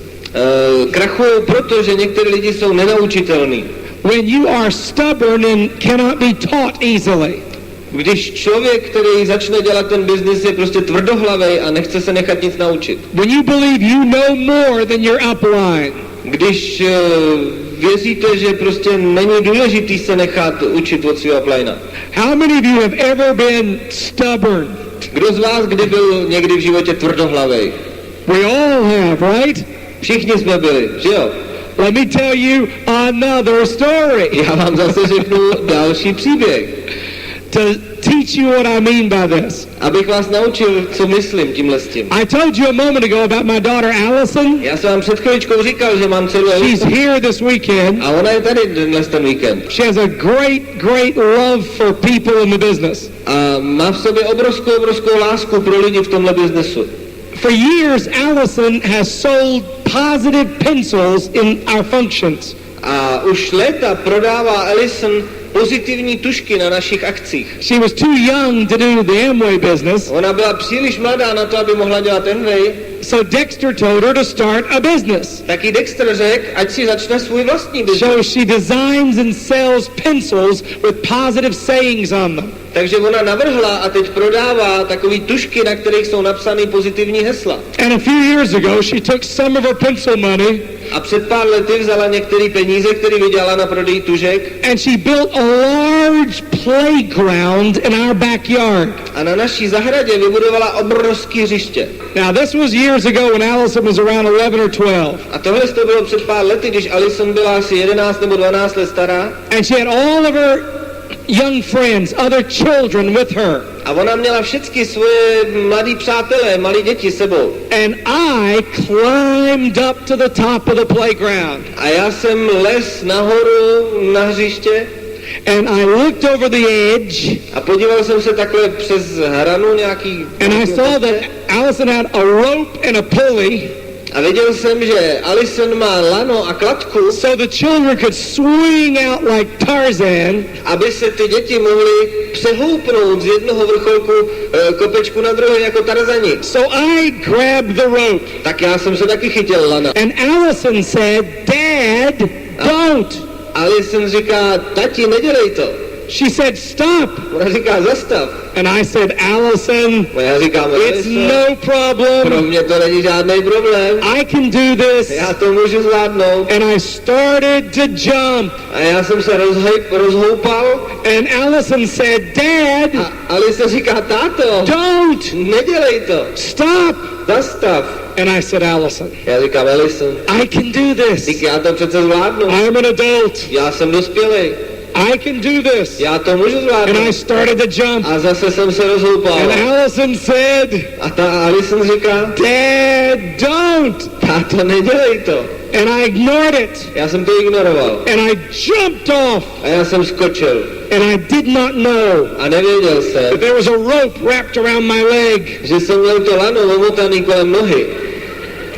Krachují proto, že některé lidi jsou nenaučitelní. When you are stubborn and cannot be taught easily. Když člověk, který začne dělat ten biznis, je prostě tvrdohlavej a nechce se nechat nic naučit. When you believe you know more than your upline. Když věříte, že prostě není důležitý se nechat učit od svého uplinea. How many of you have ever been stubborn? Kdo z vás kdy byl někdy v životě tvrdohlavej? We all have, right? Všichni jsme byli, že jo? Let me tell you another story. Já vám zase řeknu další příběh. To teach you what I mean by this. Abych vás naučil, co myslím tímhle s tím. I told you a moment ago about my daughter Allison. Já jsem vám před chvíličkou říkal, že mám dceru She's Elisu. here this weekend. A ona je tady dnes ten víkend. She has a great love for people in the business. A má v sobě obrovskou lásku pro lidi v tomhle biznesu. For years, Allison has sold positive pencils in our functions. A už léta prodává Ellison pozitivní tušky na našich akcích. She was too young to do the Amway business. Ona byla příliš mladá na to, aby mohla dělat Amway. So Dexter told her to start a business. Taky Dexter řekl, ať si začne svůj vlastní biznes. So she designs and sells pencils with positive sayings on them. Takže ona navrhla a teď prodává takový tušky, na kterých jsou napsané pozitivní hesla. And a few years ago, she took some of her pencil money A před pár lety vzala některé peníze, které vydělala na prodeji tužek, and she built a large playground in our backyard. a na naší zahradě vybudovala obrovské hřiště. Now, this was years ago when Allison was around 11 or 12. A tohle to bylo před pár lety, když Alison byla asi 11 nebo 12 let stará. And she had all of her young friends, other children with her. A ona měla všechny svoje mladí přátelé, malí děti s sebou. And I climbed up to the top of the playground. A já jsem les nahoru na hřiště. And I looked over the edge. A podíval jsem se takhle přes hranu nějaký... And I saw that Allison had a rope and a pulley. A viděl jsem, že Alison má lano a kladku, So the children could swing out like Tarzan. aby se ty děti mohly přehoupnout z jednoho vrcholku kopečku na druhý jako Tarzani. So I grabbed the rope. Tak já jsem se taky chytil lana. And Allison said, Dad, don't. Alison říká, tati, nedělej to. She said, stop. Ona říká, zastav. And I said, Allison, A já říkám, it's no pro problem. mě to není žádný problém. I can do this. Já to můžu zvládnout. And I started to jump. A já jsem se rozhoupal. And Allison said, Dad, A Alisa říká, táto, don't. nedělej to. Stop. Zastav. And I said, Allison, Já říkám, Alison, I can do this. dík, já to přece zvládnu. I'm an adult. Já jsem dospělý. I can do this. Já to můžu And I zvládnout. started to jump. A zase jsem se rozhoupal. And Allison said, A ta Alison říká, Dad, don't. táto, nedělej to. And I ignored it. Já jsem to ignoroval. And I jumped off. A já jsem skočil. And I did not know A nevěděl that jsem, there was a rope wrapped around my leg. že jsem měl to lano omotaný kolem nohy.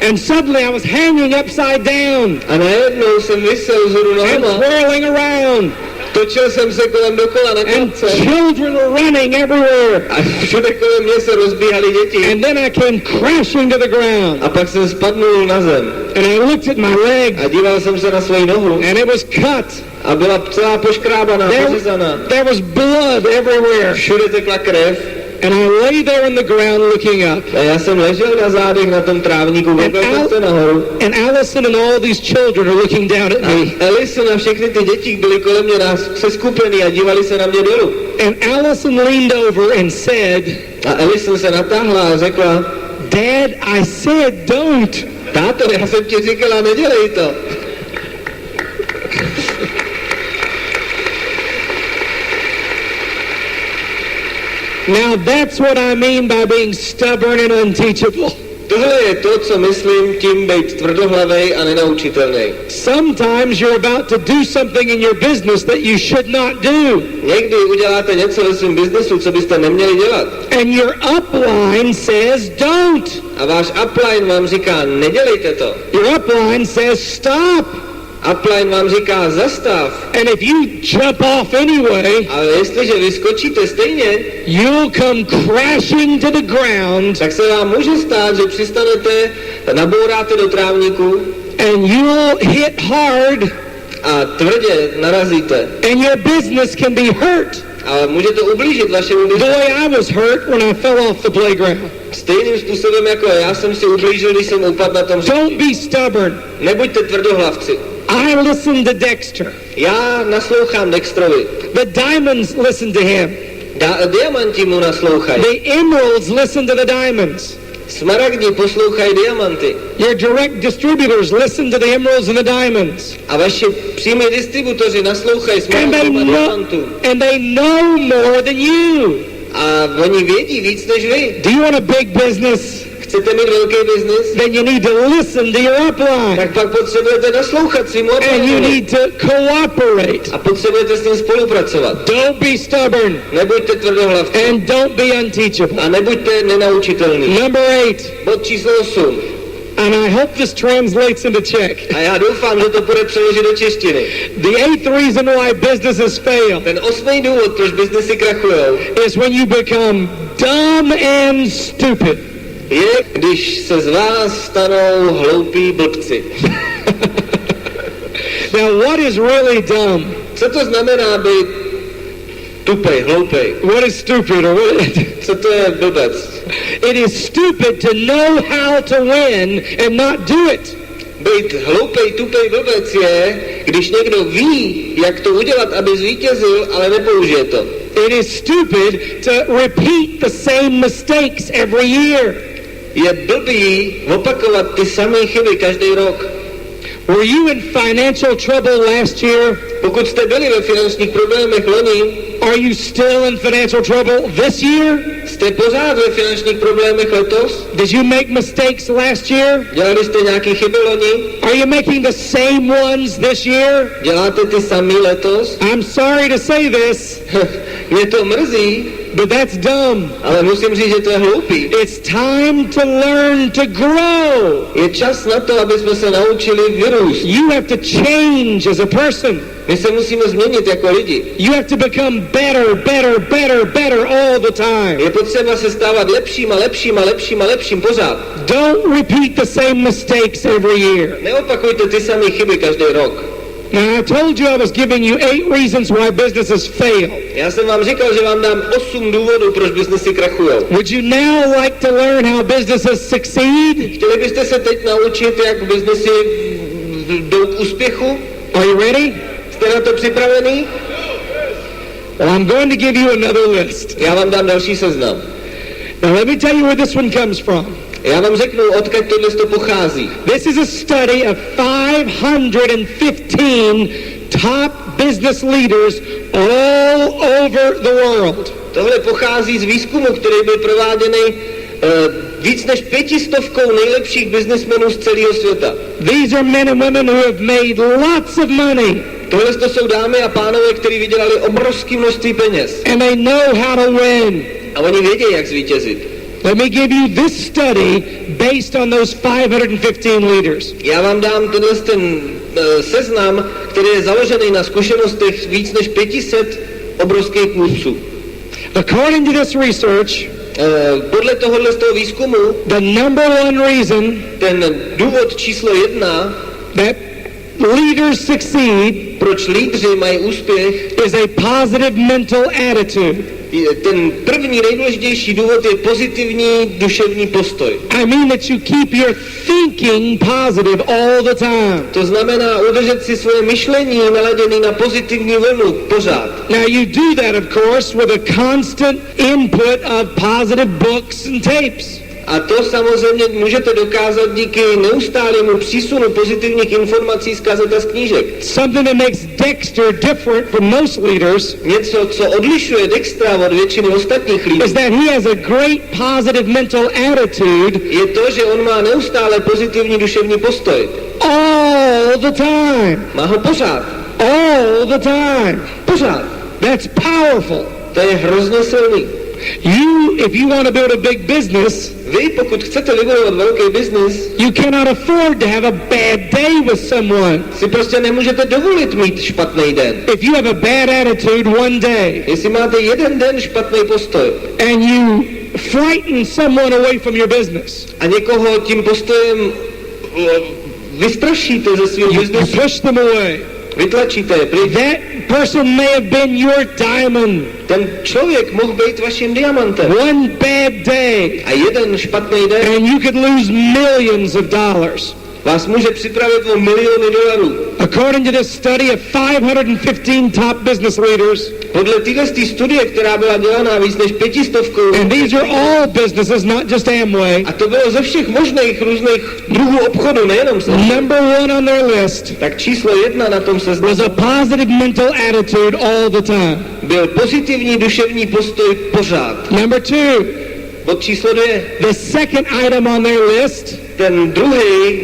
And suddenly I was hanging upside down A najednou jsem visel vzhůru and nohama. whirling around. Točil jsem se kolem dokola na And klapce. children were running everywhere. A všude kolem mě se rozbíhaly děti. And then I came crashing to the ground. A pak jsem spadnul na zem. And I looked at my leg. A díval jsem se na svoji nohu. And it was cut. A byla celá poškrábaná, pořezaná. There was blood everywhere. Všude tekla krev. And I lay there on the ground looking up. A já jsem ležel na zádech na tom trávníku, koukal jsem se nahoru. And Allison and all these children are looking down at me. A Alison a všechny ty děti byly kolem mě seskupeny a dívali se na mě dolů. And Allison leaned over and said, A Alison se natáhla a řekla, Dad, I said don't. táto, já jsem ti říkala, nedělej to. Now that's what I mean by being stubborn and unteachable. Tohle je to, co myslím tím být tvrdohlavej a nenaučitelný. Sometimes you're about to do something in your business that you should not do. Někdy uděláte něco ve svém biznesu, co byste neměli dělat. And your upline says don't. A váš upline vám říká, nedělejte to. Your upline says stop. Upline vám říká, zastav. And if you jump off anyway, Ale jestliže vyskočíte stejně, you'll come crashing to the ground tak se vám může stát, že přistanete, nabouráte do trávníku and you'll hit hard a tvrdě narazíte. and your business can be hurt. A může to ublížit vašemu The biznesu. way I was hurt when I fell off the playground. Stejným způsobem jako já jsem si ublížil, když jsem upadl na tom Don't hřišti. be stubborn. Nebuďte tvrdohlavci. I listen to Dexter. Já naslouchám Dextrovi. The diamonds listen to him. Diamanti mu naslouchají. The emeralds listen to the diamonds. Smaragdi poslouchají diamanty. Your direct distributors listen to the emeralds and the diamonds. A vaši přímí distributoři naslouchají smaragdům a diamantům. And they know more than you. A oni vědí víc než vy. Do you want a big business? Chcete mít velký biznis? Then you need to listen to your upline. Tak pak potřebujete naslouchat svým And you odborům. need to cooperate. A potřebujete s ním spolupracovat. Don't be stubborn. Nebuďte tvrdohlavci. And don't be unteachable. A nebuďte nenaučitelní. Number 8. Bod číslo 8. And I hope this translates into Czech. A já doufám, že to bude přeložit do češtiny. The 8th reason why businesses fail Ten 8. důvod, proč biznesy krachujou, is when you become dumb and stupid. je, když se z vás stanou hloupí blbci. Now, what is really dumb? Co to znamená být tupej, hloupej? What is stupid? Or what? Co to je blbec? It is stupid to know how to win and not do it. Být hloupej, tupej blbec je, když někdo ví, jak to udělat, aby zvítězil, ale nepoužije to. It is stupid to repeat the same mistakes every year. Je blbý opakovat ty samé chyby každý rok. Were you in financial trouble last year? Pokud jste byli ve finančních problémech loni, Are you still in financial trouble this year? jste pořád ve finančních problémech letos? Did you make mistakes last year? Dělali jste nějaké chyby loni? Are you making the same ones this year? Děláte ty samý letos? I'm sorry to say this, Mě to mrzí, but that's dumb. ale musím říct, že to je hloupý. It's time to learn to grow. Je čas na to, aby jsme se naučili vyrůst. You have to change as a person. My se musíme změnit jako lidi. You have to become better all the time. Je potřeba se stávat lepším a lepším a lepším a lepším pořád. Don't repeat the same mistakes every year. Neopakujte ty samé chyby každý rok. Now, I told you I was giving you 8 reasons why businesses fail. Já jsem vám říkal, že vám dám 8 důvodů, proč biznesy krachujou. Would you now like to learn how businesses succeed? Chtěli byste se teď naučit, jak biznesy jdou k úspěchu? Are you ready? Jste na to připravený? Well, I'm going to give you another list. Já vám dám další seznam. Now, let me tell you where this one comes from. Já vám řeknu, odkud tohle to pochází. This is a study of 515 top business leaders all over the world. Tohle pochází z výzkumu, který byl prováděný víc než 500 nejlepších biznesmenů z celého světa. These are men and women who have made lots of money. Tohle to jsou dámy a pánové, kteří vydělali obrovské množství peněz. And they know how to win. A oni vědí, jak zvítězit. Let me give you this study based on those 515 leaders. Já vám dám ten seznam, který je založený na zkušenostech víc než 500 obrovských mluvců. According to this research, Podle tohohle z toho výzkumu, the number one reason ten důvod číslo 1, that leaders succeed proč lídři mají úspěch, is a positive mental attitude. ten první nejdůležitější důvod je pozitivní duševní postoj. I mean that you keep your thinking positive all the time. To znamená udržet si svoje myšlení naladěné na pozitivní vlnu pořád. Now you do that, of course, with a constant input of positive books and tapes. A to samozřejmě můžete dokázat díky neustálému přísunu pozitivních informací z kazet a z knížek. Something that makes Dexter different from most leaders Něco, co odlišuje Dextra od většiny ostatních lidí, is that he has a great positive mental attitude je to, že on má neustále pozitivní duševní postoj. all the time. Má ho pořád. All the time. Pořád. That's powerful. To je hrozně silný. If you want to build a big business, Vy, pokud chcete vybudovat velký biznis, you cannot afford to have a bad day with someone. si prostě nemůžete dovolit mít špatný den. If you have a bad attitude one day Jestli máte jeden den špatný postoj and you frighten someone away from your business, a někoho tím postojem vystrašíte ze svého you biznesu, push them away, vytlačíte je pryč. That person may have been your diamond. Ten člověk mohl být vaším diamantem. One bad day, A jeden špatný den and you could lose millions of dollars. vás může připravit o miliony dolarů. According to this study of 515 top business leaders, Podle téhle studie, která byla dělaná víc než 500, and these are all businesses, not just Amway, a to bylo ze všech možných různých druhů obchodu, nejenom se. number one on their list Tak číslo 1 na tom was seznamu a positive mental attitude all the time. byl pozitivní duševní postoj pořád. Number two, Bod číslo 2. the second item on their list Ten druhý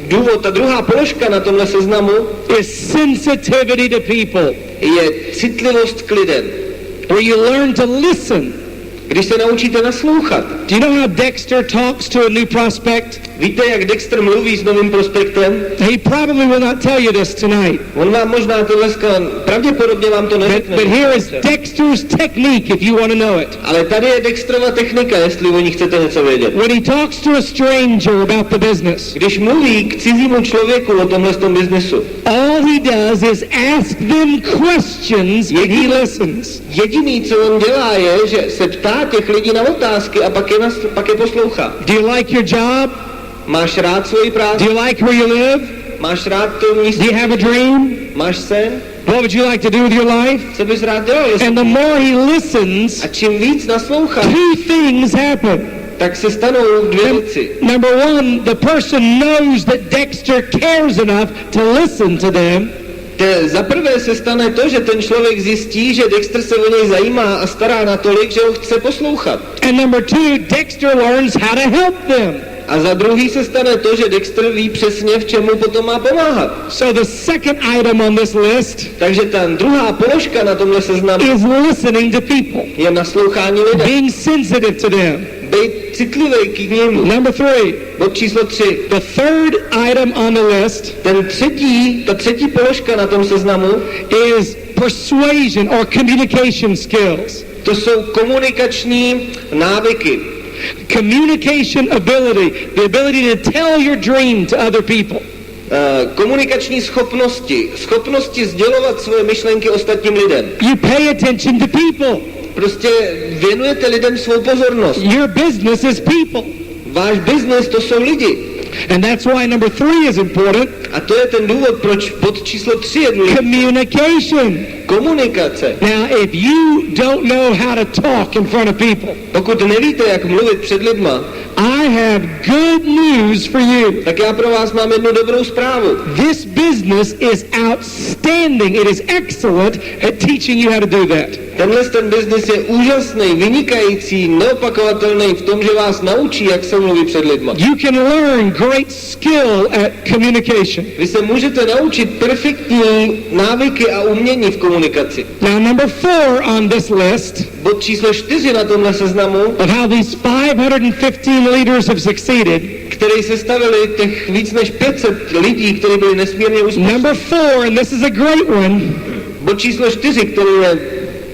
důvod, ta druhá položka na tomhle seznamu is sensitivity to people, je citlivost k lidem. where you learn to listen. Když se naučíte naslouchat. Do you know how Dexter talks to a new prospect? Víte, jak Dexter mluví s novým prospektem? He probably will not tell you this tonight. On vám možná to dneska, pravděpodobně vám to neřekne. But here is Dexter's technique, if you want to know it. Ale tady je Dexterova technika, jestli o ní chcete něco vědět. When he talks to a stranger about the business, Když mluví k cizímu člověku o tomhle biznesu, all he does is ask them questions and he listens. jediný, co on dělá, je, že se ptá těch lidí na otázky a pak je poslouchá. Do you like your job? Máš rád svoji Do práci? you like where you live? Máš rád to místo? Do you have a dream? Máš sen? What would you like to do with your life? Co bys rád dělal? And the more he listens, A čím víc naslouchá, two things happen. tak se stanou dvě věci. Number one, the person knows that Dexter cares enough to listen to them. Za prvé se stane to, že ten člověk zjistí, že Dexter se o něj zajímá a stará natolik, že ho chce poslouchat. And number two, Dexter learns how to help them. A za druhý se stane to, že Dexter ví přesně, v čemu potom má pomáhat. So the second item on this list Takže ta druhá položka na tomhle seznamu is listening to people, je naslouchání lidem. being sensitive to them. Být citlivý k nim. Number three, Bod číslo 3. the third item on the list Ta třetí položka na tom seznamu, is persuasion or communication skills. to jsou komunikační návyky. Communication ability, the ability to tell your dream to other people. Komunikační schopnosti sdělovat svoje myšlenky ostatním lidem. You pay attention to people. Prostě věnujete lidem svou pozornost. Your business is people. Váš biznes to jsou lidi. And that's why number 3 is important. A to je ten důvod, proč bod číslo 3 je důležitý. Communication. Komunikace. Now, if you don't know how to talk in front of people, Pokud nevíte, jak mluvit před lidma, I have good news for you. tak já pro vás mám jednu dobrou zprávu. This business is outstanding. It is excellent at teaching you how to do that. Ten biznis je úžasný, vynikající, neopakovatelný v tom, že vás naučí, jak se mluví před lidma. You can learn great skill at communication. Vy se můžete naučit perfektní návyky a umění v komunikaci. Now, number 4 on this list Bod číslo 4 na tomhle seznamu, of how these 515 leaders have succeeded. který sestavili těch víc než 500 lidí, kteří byli nesmírně úspěšní. Number 4, and this is a great one, Bod číslo 4, který je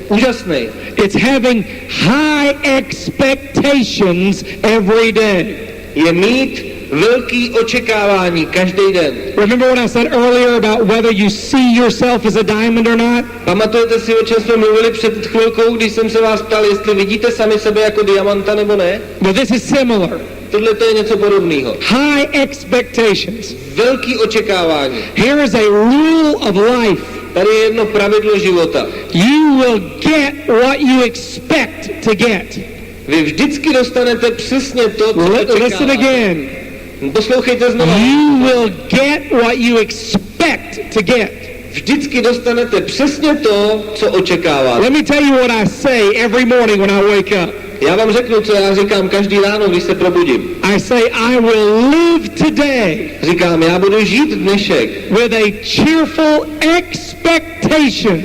úžasný, it's having high expectations every day. je mít velký očekávání každý den. Remember when I said earlier about whether you see yourself as a diamond or not? Pamatujete si, o čem jsme mluvili před chvilkou, když jsem se vás ptal, jestli vidíte sami sebe jako diamanta nebo ne? Well, this is similar. Tohle to je něco podobného. High expectations. Velký očekávání. Here is a rule of life. Tady je jedno pravidlo života. You will get what you expect to get. Vy vždycky dostanete přesně to, co Listen očekáváte. again. Poslouchejte znovu. You will get what you expect to get. Vždycky dostanete přesně to, co očekáváte. Let me tell you what I say every morning when I wake up. Já vám řeknu, co já říkám každý ráno, když se probudím. I say I will live today Říkám, já budu žít dnešek with a cheerful expectation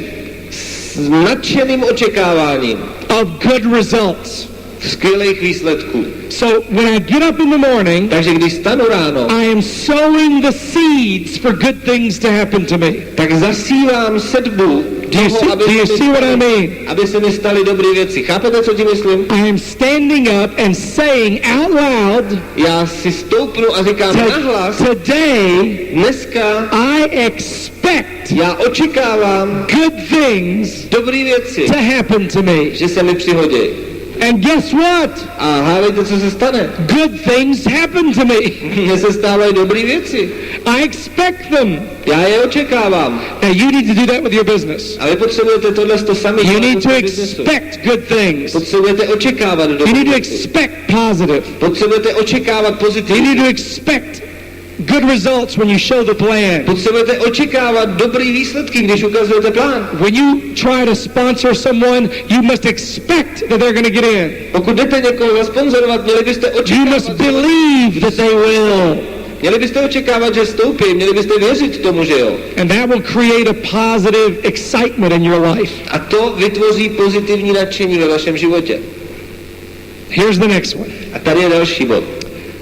s nadšeným očekáváním of good results. skvělých výsledků. So when I get up in the morning, Takže když stanu ráno, I am sowing the seeds for good things to happen to me. tak zasívám sedbu toho, Do you see what I mean? aby se mi staly dobré věci. Chápete, co tím myslím? I am standing up and saying out loud, Já si stoupnu a říkám nahlas, today dneska I expect Já očekávám good things dobré věci, to happen to me. že se mi přihodí. And guess what? A hádejte, co se stane. Good things happen to me. Mně se stávají dobré věci. I expect them. Já je očekávám. Now you need to do that with your business. A vy potřebujete tohle sami. You need to expect good things. Potřebujete očekávat You dobré need to věci. expect positive. Potřebujete očekávat You pozitivní. need to expect good results when you show the plan. Potřebujete očekávat dobrý výsledky, když ukazujete plán. When you try to sponsor someone, you must expect that they're going to get in. Pokud jdete někoho zasponzorovat, měli byste You must očekávat, believe that they will. měli byste očekávat, že stoupí, měli byste věřit tomu, že jo. And that will create a positive excitement in your life. A to vytvoří pozitivní nadšení ve vašem životě. Here's the next one. A tady je další bod.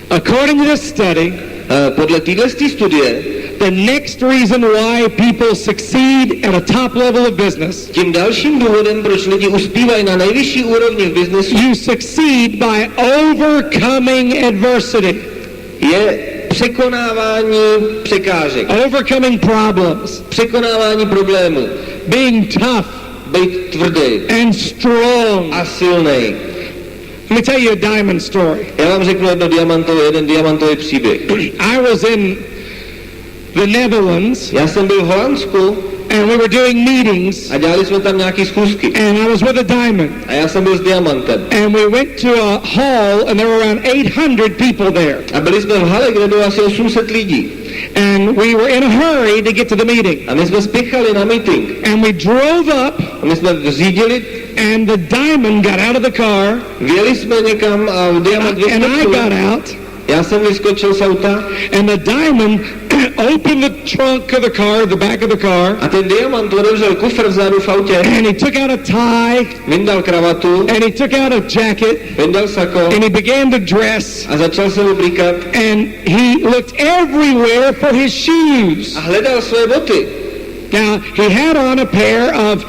According to this study, Podle téhle studie, the next reason why people succeed at a top level of business, tím dalším důvodem, proč lidi uspívají na nejvyšší úrovni v biznesu, you succeed by overcoming adversity, je překonávání překážek, overcoming problems, překonávání problémů, being tough být tvrdý and strong. a silný. Let me tell you a diamond story. Já vám řeknu jeden diamantový příběh. I was in the Netherlands Já jsem byl v Holandsku and we were doing meetings a dělali jsme tam nějaký schůzky. and I was with a diamond A já jsem byl s diamantem. and we went to a hall and there were around 800 people there A byli jsme v hale, kde bylo asi 800 lidí. and we were in a hurry to get to the meeting A my jsme spěchali na meeting. and we drove up A my jsme řídili, and the diamond got out of the car vjeli jsme někam a diamant and I vyskočil. got out Já jsem vyskočil z auta and the diamond opened the trunk of the car, the back of the car, a ten diamant otevřel kufr vzadu v autě, and he took out a tie vyndal kravatu, and he took out a jacket vyndal sako and he began to dress a začal se oblíkat and he looked everywhere for his shoes. a hledal své boty. Now he had on a pair of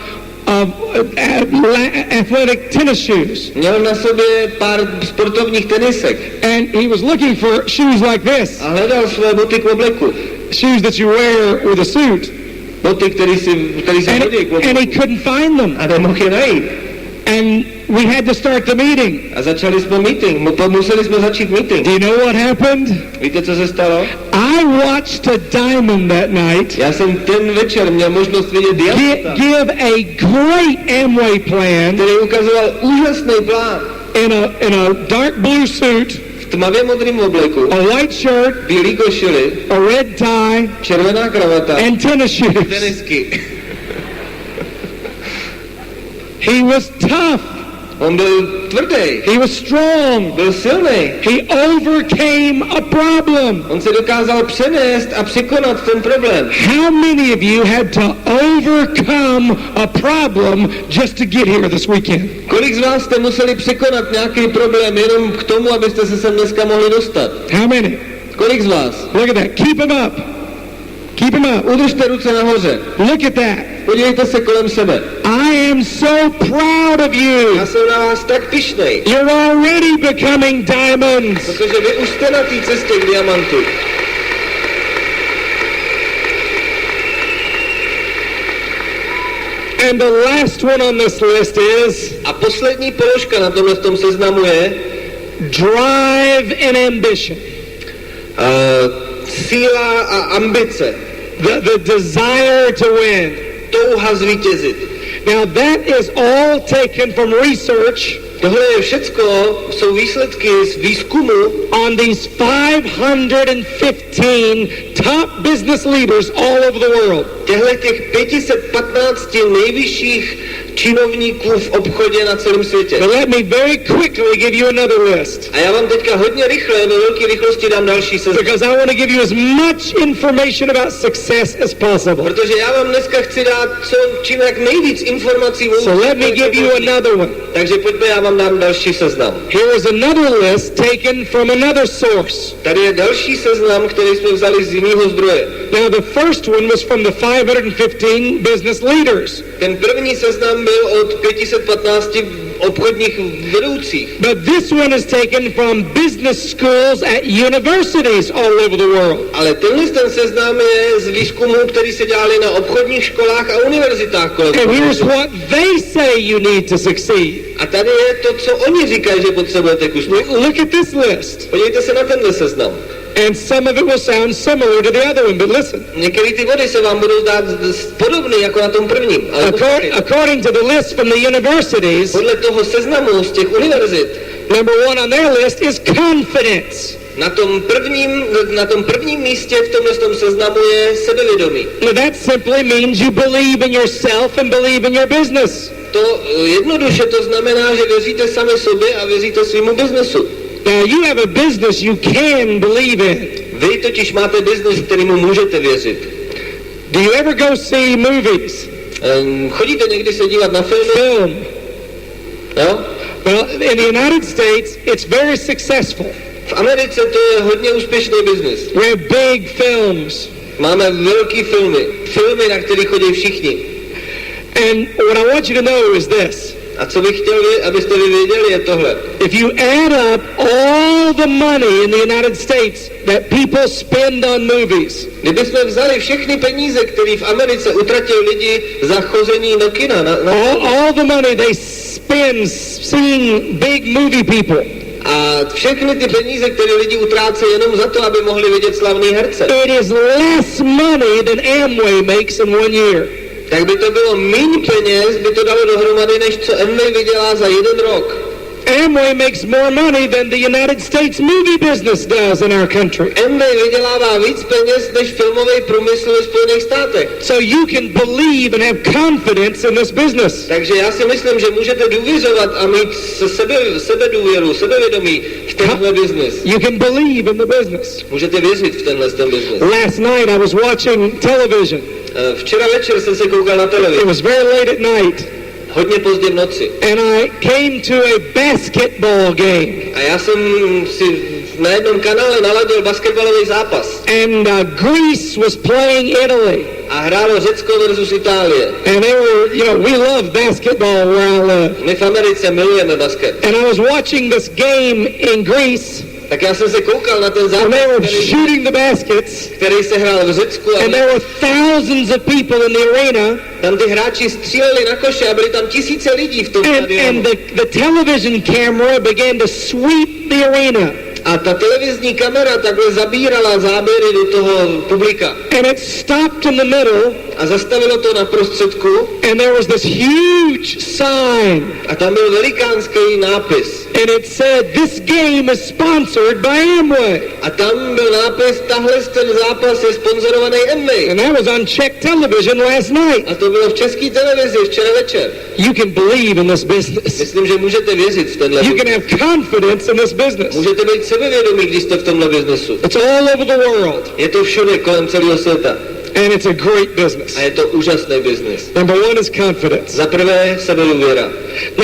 athletic tennis shoes Měl na sobě pár sportovních tenisek and he was looking for shoes like this, a hledal své boty k obleku. shoes that you wear with a suit, Boty, který se hodí k and he obleku. couldn't find them A nemohl je najít. and we had to start the meeting. A začali jsme meeting. Museli jsme začít meeting. Do you know what happened? Víte, co se stalo? I watched a diamond that night Já jsem ten večer měl možnost vidět diamanta, give a great Amway plan který ukazoval úžasný plán. in a dark blue suit, V tmavě modrém obleku, a white shirt, bílý košili, a red tie, červená kravata, and tennis shoes. tenisky. He was tough. On byl tvrdý, He was strong. byl silný. He overcame a problem. On se dokázal přenést a překonat ten problém. How many of you had to overcome a problem just to get here this weekend? Kolik z vás jste museli překonat nějaký problém jenom k tomu, abyste se sem dneska mohli dostat? How many? Kolik z vás? Look at that. Keep him up. Keep him up. Udržte ruce nahoře. Look at that. Podívejte se kolem sebe. I am so proud of you. Já jsem na vás tak pyšnej, You're already becoming diamonds. protože vy už jste na té cestě k diamantu. And the last one on this list is A poslední položka na tomhle tom seznamu je drive and ambition. síla a ambice. The desire to win. Touha zvítězit. Now that is all taken from research Tohle je všecko, jsou výsledky z výzkumu on these 515 top business leaders all over the world. těch 515 nejvyšších činovníků v obchodě na celém světě. But let me very quickly give you another list, A já vám teďka hodně rychle, ve velké rychlosti dám další seznam. because I want to give you as much information about success as possible. Protože já vám dneska chci dát čím jak nejvíc informací o So let me give you another one. Takže pojďme, já vám dám další seznam. Here is another list taken from another source. Tady je další seznam, který jsme vzali z jiného zdroje. Now the first one was from the 515 business leaders. Ten první seznam byl od 515 obchodních vedoucích. But this one is taken from business schools at universities all over the world. Ale ten seznam je z výzkumů, který se dělali na obchodních školách a univerzitách kolem. And here's what they say you need to succeed. A tady je to, co oni říkají, že potřebujete k úspěchu. Look at this list. Podívejte se na tenhle seznam. And some of it will sound similar to the other one, but listen. Některé ty body se vám budou zdát podobné jako na tom prvním. Ale according to the list from the universities, podle toho seznamu z těch univerzit, number one on their list is confidence. Na tom prvním místě v tomhle seznamu je sebevědomí. Now that simply means you believe in yourself and believe in your business. To jednoduše to znamená, že věříte sami sobě a věříte svému biznesu. Now you have a business you can believe in. Vy totiž máte biznes, kterému můžete věřit. Do you ever go see movies? Chodíte někdy se dívat na filmy? Film. Jo? Well, in the United States, it's very successful. V Americe to je hodně úspěšný biznis. We have big films. Máme velký filmy, na které chodí všichni. And what I want you to know is this. A co bych chtěl, abyste vy věděli, je tohle. If you add up all the money in the United States that people spend on movies, kdybychom vzali všechny peníze, které v Americe utratili lidi za chození do kina, all the money they spend seeing big movie people, a všechny ty peníze, které lidi utrácí jenom za to, aby mohli vidět slavný herce, it is less money than Amway makes in 1 year. Tak by to bylo méně peněz, by to dalo dohromady, než co Amway vydělá za 1 rok. Amway makes more money than the United States movie business does in our country. Amway vydělává víc peněz než filmový průmysl ve Spojených státech. So you can believe and have confidence in this business. Takže já si myslím, že můžete důvěřovat a mít sebedůvěru, sebevědomí v tenhle business. You can believe in the business. Můžete věřit v tenhle business. Last night I was watching television. Včera večer jsem se koukal na televizi. It was very late at night. Hodně pozdě v noci. And I came to a basketball game. A já jsem si na jednom kanále naladil basketbalový zápas. And Greece was playing Italy. A hrálo Řecko versus Itálie. And they were, we love basketball where I live. My v Americe milujeme basket. And I was watching this game in Greece. Tak já jsem se koukal na ten zápas, and they were shooting the baskets, který se hrál v Řecku. And there were thousands of people in the arena. Tam ty hráči stříleli na koše a byly tam tisíce lidí v tom stadionu. And the television camera began to sweep the arena. A ta televizní kamera takhle zabírala záběry do toho publika. And it stopped in the middle. A zastavilo to na prostředku. And there was this huge sign. A tam byl velikánský nápis. And it said, "This game is sponsored by Amway." A tam byl nápis, ten zápas je sponzorovaný Amway. And that was on Czech television last night. A to bylo v české televizi včera večer. You can believe in this business. Myslím, že můžete věřit v tenhle. You can have confidence in this business. Můžete být sebevědomí, když jste v tomhle biznesu. It's all over the world. Je to všude kolem celého světa. And it's a great business. A je to úžasný business. Number one is confidence. Za prvé sebedůvěra.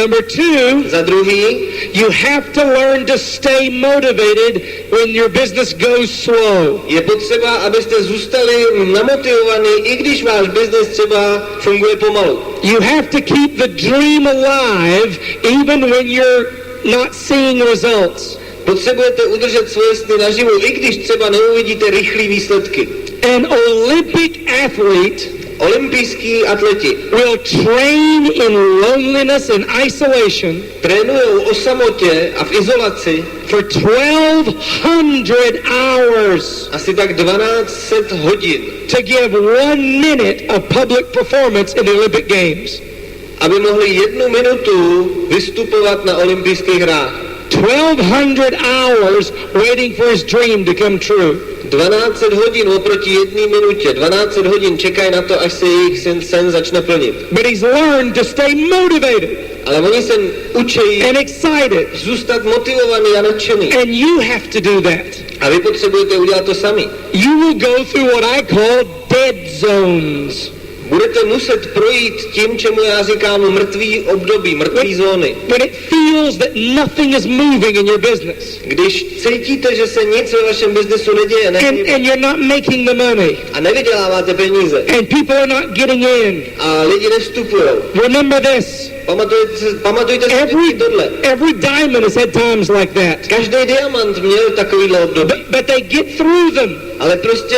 Number two, za druhý, you have to learn to stay motivated when your business goes slow. Je potřeba, abyste zůstali namotivovaní, i když váš business třeba funguje pomalu. You have to keep the dream alive even when you're not seeing results. Potřebujete udržet svoje sny naživu, i když třeba neuvidíte rychlé výsledky. An Olympic athlete, olympijskí atleti, will train in loneliness and isolation, trénujou o samotě a v izolaci for 1200 hours, asi tak 1200 hodin, to give 1 minute of public performance in the Olympic Games, aby mohli 1 minutu vystupovat na olympijských hrách. 1200 hours waiting for his dream to come true. 1200 hodin oproti 1 minutě. 1200 hodin čekají na to, až se jejich sen začne plnit. But he's learned to stay motivated. Ale oni se učí and excited. Zůstat motivovaný a nadšený. And you have to do that. A vy potřebujete udělat to sami. You will go through what I call dead zones. Budete muset projít tím, čemu já říkám mrtvý období, mrtvý zóny. When it feels that nothing is moving in your business. Když cítíte, že se nic ve vašem biznesu neděje, And you're not making the money. A nevyděláváte peníze. And people are not getting in. A lidi nevstupují. Remember this. Pamatujte si tohle. Every diamond has had times like that. Každý diamant měl takovýhle období. But they get through them. Ale prostě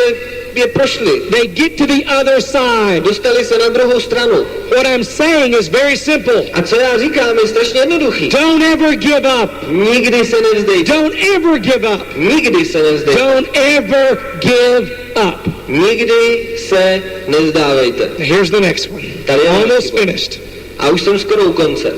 je prošli. They get to the other side. Dostali se na druhou stranu. What I'm saying is very simple. A co já říkám je strašně jednoduchý. Don't ever give up. Nikdy se nevzdejte. Don't ever give up. Nikdy se nevzdejte. Don't ever give up. Nikdy se nevzdávejte. Here's the next one. Tady je almost finished. A už jsem skoro u konce.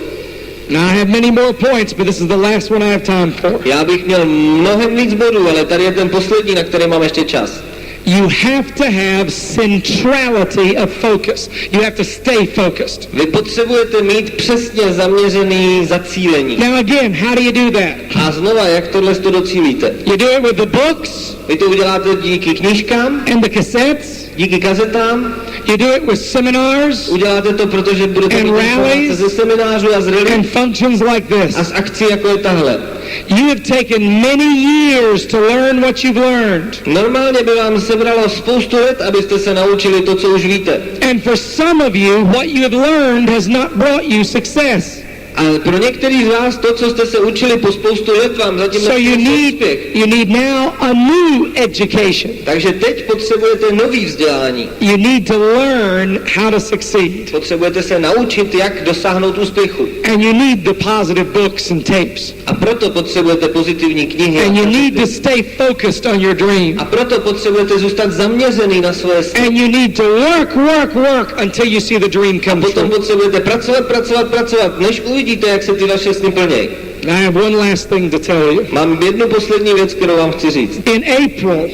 Now I have many more points, but this is the last one I have time for. Já bych měl mnohem víc bodů, ale tady je ten poslední, na který mám ještě čas. You have to have centrality of focus. You have to stay focused. Vy potřebujete mít přesně zaměřený zacílení. Now again, how do you do that? A znova, jak tohle to docílíte? You do it with the books. Vy to uděláte díky knížkám. And the cassettes. Díky kazetám. You do it with seminars. Uděláte to, protože budete mít informace ze seminářů a z rally. And functions like this. A z akcí, jako je tahle. You have taken many years to learn what you've learned. Normálně by vám sebralo spoustu let, abyste se naučili to, co už víte. And for some of you, what you have learned has not brought you success. A pro některý z vás to, co jste se učili po spoustu let, vám zatím nepřineslo úspěch. You need now a new education. Takže teď potřebujete nový vzdělání. You need to learn how to succeed. Potřebujete se naučit, jak dosáhnout úspěchu. And you need the positive books and tapes. A proto potřebujete pozitivní knihy. And you need to stay focused on your dream. A proto potřebujete zůstat zaměřený na svoje sny. And you need to work until you see the dream come Potom true. potřebujete pracovat, než uvidíte, jak se ty vaše sny plnějí. I have one last thing to tell you. Mám jednu poslední věc, kterou vám chci říct. In April,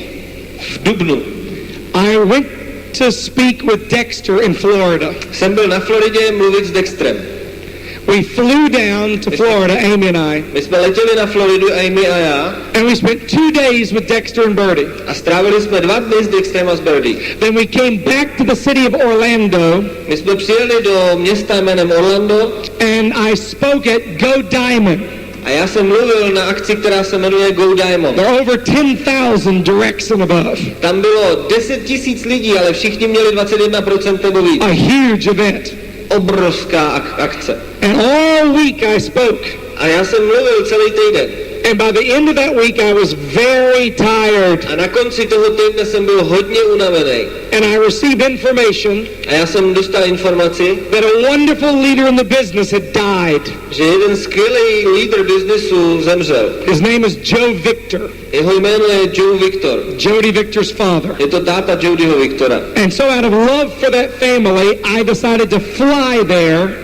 v dubnu, I went to speak with Dexter in Florida. Jsem byl na Floridě mluvit s Dextrem. We flew down to Florida, Amy and I. My jsme letěli na Floridu, Amy a já. And we spent 2 days with Dexter and Birdie. A strávili jsme 2 dny s Dextrem a s Birdie. Then we came back to the city of Orlando. My jsme přijeli do města jménem Orlando. And I spoke at Go Diamond. A já jsem mluvil na akci, která se jmenuje Go Diamond. There are over 10,000 directs and above. Tam bylo 10 000 lidí, ale všichni měli 21% nebo víc. A huge event. Obrovská akce. And all week I spoke. A já jsem mluvil celý týden. And by the end of that week I was very tired. A na konci toho týdne jsem byl hodně unavený. And I received information a já jsem dostal informaci, that a wonderful leader in the business had died. Že jeden skvělý lídr biznesu zemřel. His name is Joe Victor. Jeho jméno je Joe Victor. Jody Victor's father. Je to táta Jodyho Victora. And so out of love for that family, I decided to fly there.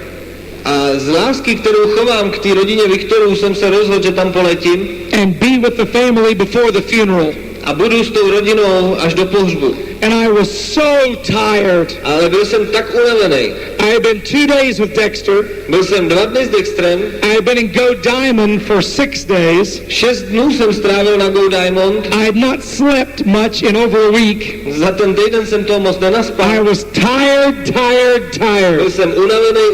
A z lásky, kterou chovám k té rodině Viktorů, jsem se rozhodl, že tam poletím. And be with the family before the funeral. A budu s tou rodinou až do pohřbu. And I was so tired. Ale byl jsem tak unavený. I had been 2 days with Dexter. Byl jsem 2 dny s Dextrem. I had been in Go Diamond for 6 days. 6 dnů jsem strávil na Go Diamond. I had not slept much in over a week. Za ten týden jsem toho moc nenaspal. I was tired. Byl jsem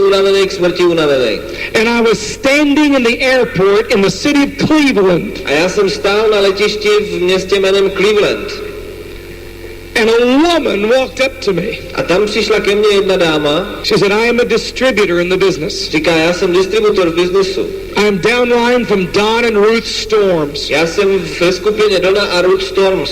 unavený k smrti unavený. And I was standing in the airport in the city of Cleveland. A já jsem stál na letišti v městě jménem Cleveland. And a woman walked up to me. A tam přišla ke mně jedna dáma. She said, I am a distributor in the business. Říká, já jsem distributor v biznesu. I am downline from Don and Ruth Storms. Já jsem ve skupině Donna a Ruth Storms.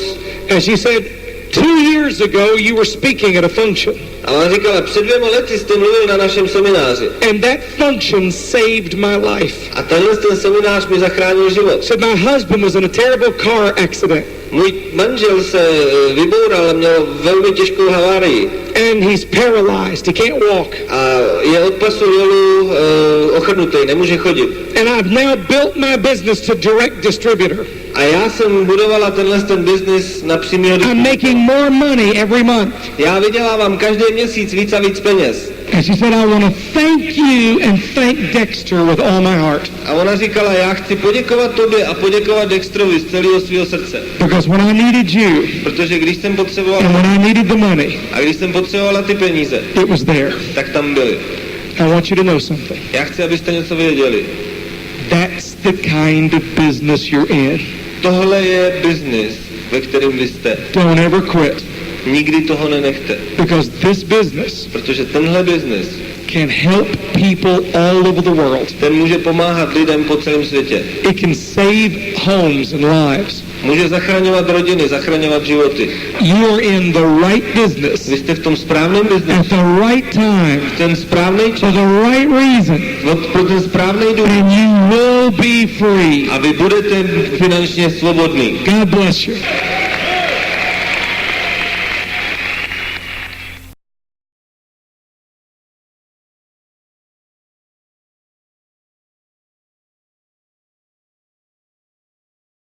And she said, 2 years ago you were speaking at a function. A ona říkala, před 2 lety jste mluvil na našem semináři. And that function saved my life. A ten seminář mi zachránil život. Said my husband was in a terrible car accident. Můj manžel se vyboural a měl velmi těžkou havárii. And he's paralyzed, he can't walk. A je od pasu dolů ochrnutý, nemůže chodit. And I've now built my business to direct distributor. A já jsem budovala ten business na přímého I'm making more money every month. Já vydělávám každý měsíc víc a víc peněz. And she said, I want to thank you and thank Dexter with all my heart. A ona říkala, já chci poděkovat tobě a poděkovat Dexterovi z celého svého srdce. Because when I needed you, Protože když jsem and potřebovala when I needed the money, a když jsem potřebovala ty peníze, it was there. tak tam byly. I want you to know something. Já chci, abyste něco věděli. That's the kind of business you're in. Tohle je business, ve kterém vy jste. Don't ever quit. Nikdy toho nenechte. Because this business Protože tenhle business, can help people all over the world. ten může pomáhat lidem po celém světě. It can save homes and lives. Může zachraňovat rodiny, zachraňovat životy. You are in the right business Vy jste v tom správném at businessu, the right time ten správný for čas, the right reason, pro ten správný důvod. and you will be free. A vy budete finančně svobodný. God bless you.